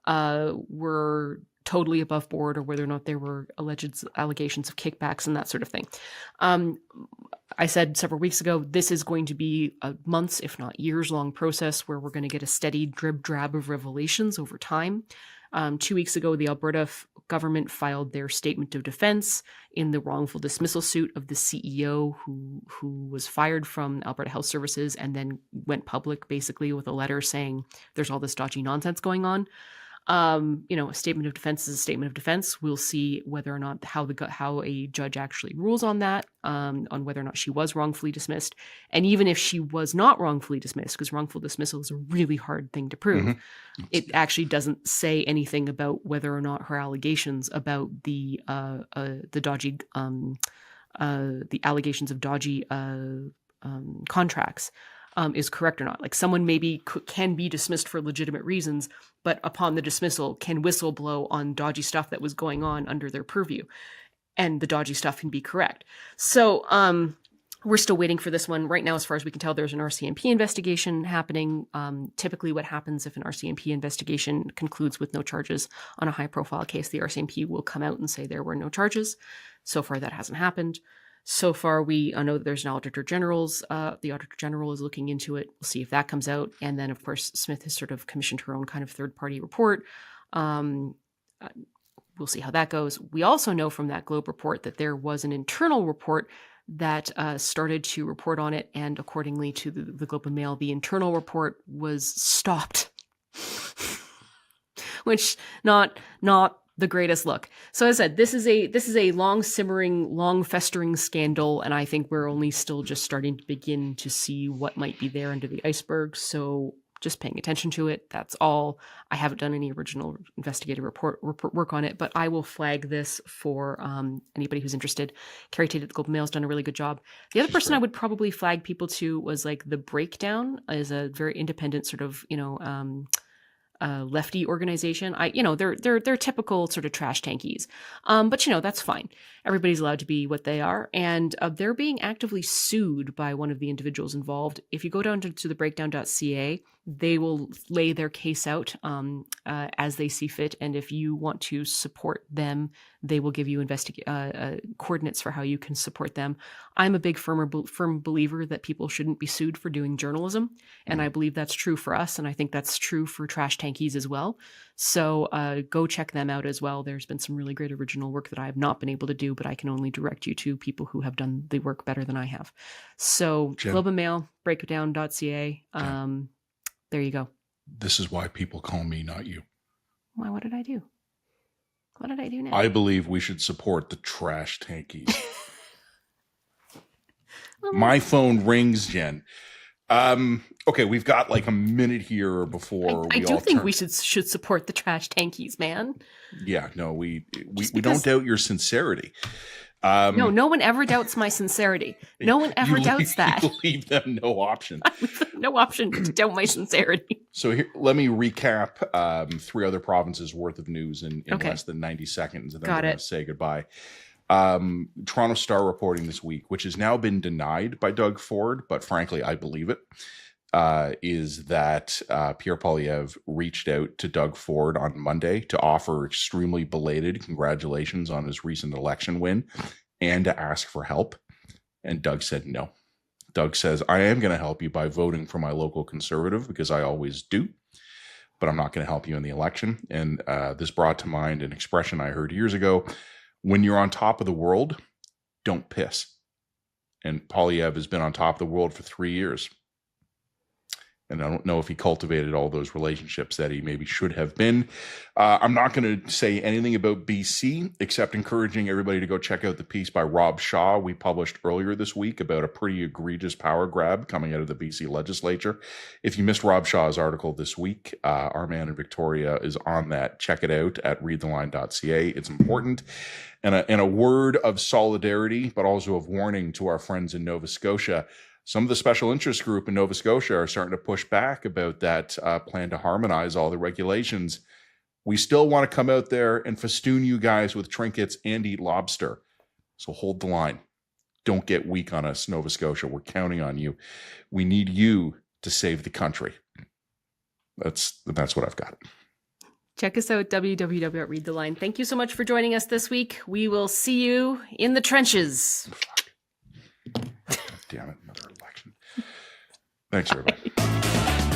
B: were totally above board, or whether or not there were alleged allegations of kickbacks and that sort of thing. I said several weeks ago, this is going to be a months, if not years long process where we're going to get a steady drib drab of revelations over time. 2 weeks ago, the Alberta government filed their statement of defense in the wrongful dismissal suit of the CEO who was fired from Alberta Health Services and then went public basically with a letter saying there's all this dodgy nonsense going on. A statement of defense is a statement of defense. We'll see whether or not how a judge actually rules on that, on whether or not she was wrongfully dismissed. And even if she was not wrongfully dismissed, because wrongful dismissal is a really hard thing to prove, it actually doesn't say anything about whether or not her allegations about the dodgy, the allegations of dodgy contracts is correct or not. Like, someone maybe can be dismissed for legitimate reasons, but upon the dismissal can whistleblow on dodgy stuff that was going on under their purview, and the dodgy stuff can be correct. So we're still waiting for this one. Right now, as far as we can tell, there's an RCMP investigation happening. Typically what happens if an RCMP investigation concludes with no charges on a high-profile case, the RCMP will come out and say there were no charges. So far, that hasn't happened. So far, we know that there's an Auditor General's. The Auditor General is looking into it. We'll see if that comes out. And then, of course, Smith has sort of commissioned her own kind of third-party report. We'll see how that goes. We also know from that Globe report that there was an internal report that started to report on it. And accordingly to the Globe and Mail, the internal report was stopped, which not the greatest look. So as I said, this is a long simmering, long festering scandal, and I think we're only still just starting to begin to see what might be there under the iceberg. So just paying attention to it. That's all. I haven't done any original investigative report work on it, but I will flag this for anybody who's interested. Carrie Tate at the Globe and Mail has done a really good job. The other person I would probably flag people to was like The Breakdown, is a very independent sort of lefty organization. They're typical sort of trash tankies. But that's fine. Everybody's allowed to be what they are. And they're being actively sued by one of the individuals involved. If you go down to theBreakdown.ca, they will lay their case out as they see fit. And if you want to support them, they will give you coordinates for how you can support them. I'm a big firm believer that people shouldn't be sued for doing journalism. And I believe that's true for us. And I think that's true for trash tankies as well. So go check them out as well. There's been some really great original work that I have not been able to do, but I can only direct you to people who have done the work better than I have. So Jen, Globe and Mail, breakdown.ca. There you go.
C: This is why people call me, not you.
B: Why? What did I do? What did I do now?
C: I believe we should support the trash tankies. My phone rings, Jen. Okay, we've got like a minute here before
B: I do think we should support the trash tankies, man.
C: Yeah, no, we don't doubt your sincerity.
B: No one ever doubts my sincerity. No one ever doubts that.
C: You leave them no option.
B: No option to doubt my sincerity.
C: So here, let me recap 3 other provinces worth of news in less than 90 seconds, and then we're going to say goodbye. Toronto Star reporting this week, which has now been denied by Doug Ford, but frankly, I believe it, is that Pierre Poilievre reached out to Doug Ford on Monday to offer extremely belated congratulations on his recent election win and to ask for help. And Doug said no. Doug says, I am going to help you by voting for my local Conservative because I always do, but I'm not going to help you in the election. And this brought to mind an expression I heard years ago. When you're on top of the world, don't piss. And Poilievre has been on top of the world for 3 years. And I don't know if he cultivated all those relationships that he maybe should have been. I'm not going to say anything about BC, except encouraging everybody to go check out the piece by Rob Shaw we published earlier this week about a pretty egregious power grab coming out of the BC legislature. If you missed Rob Shaw's article this week, our man in Victoria is on that. Check it out at ReadTheLine.ca. It's important. And a word of solidarity, but also of warning to our friends in Nova Scotia. Some of the special interest group in Nova Scotia are starting to push back about that plan to harmonize all the regulations. We still want to come out there and festoon you guys with trinkets and eat lobster. So hold the line. Don't get weak on us, Nova Scotia. We're counting on you. We need you to save the country. That's what I've got.
B: Check us out, www.readtheline. Thank you so much for joining us this week. We will see you in the trenches.
C: Damn it, another election. Thanks, everybody.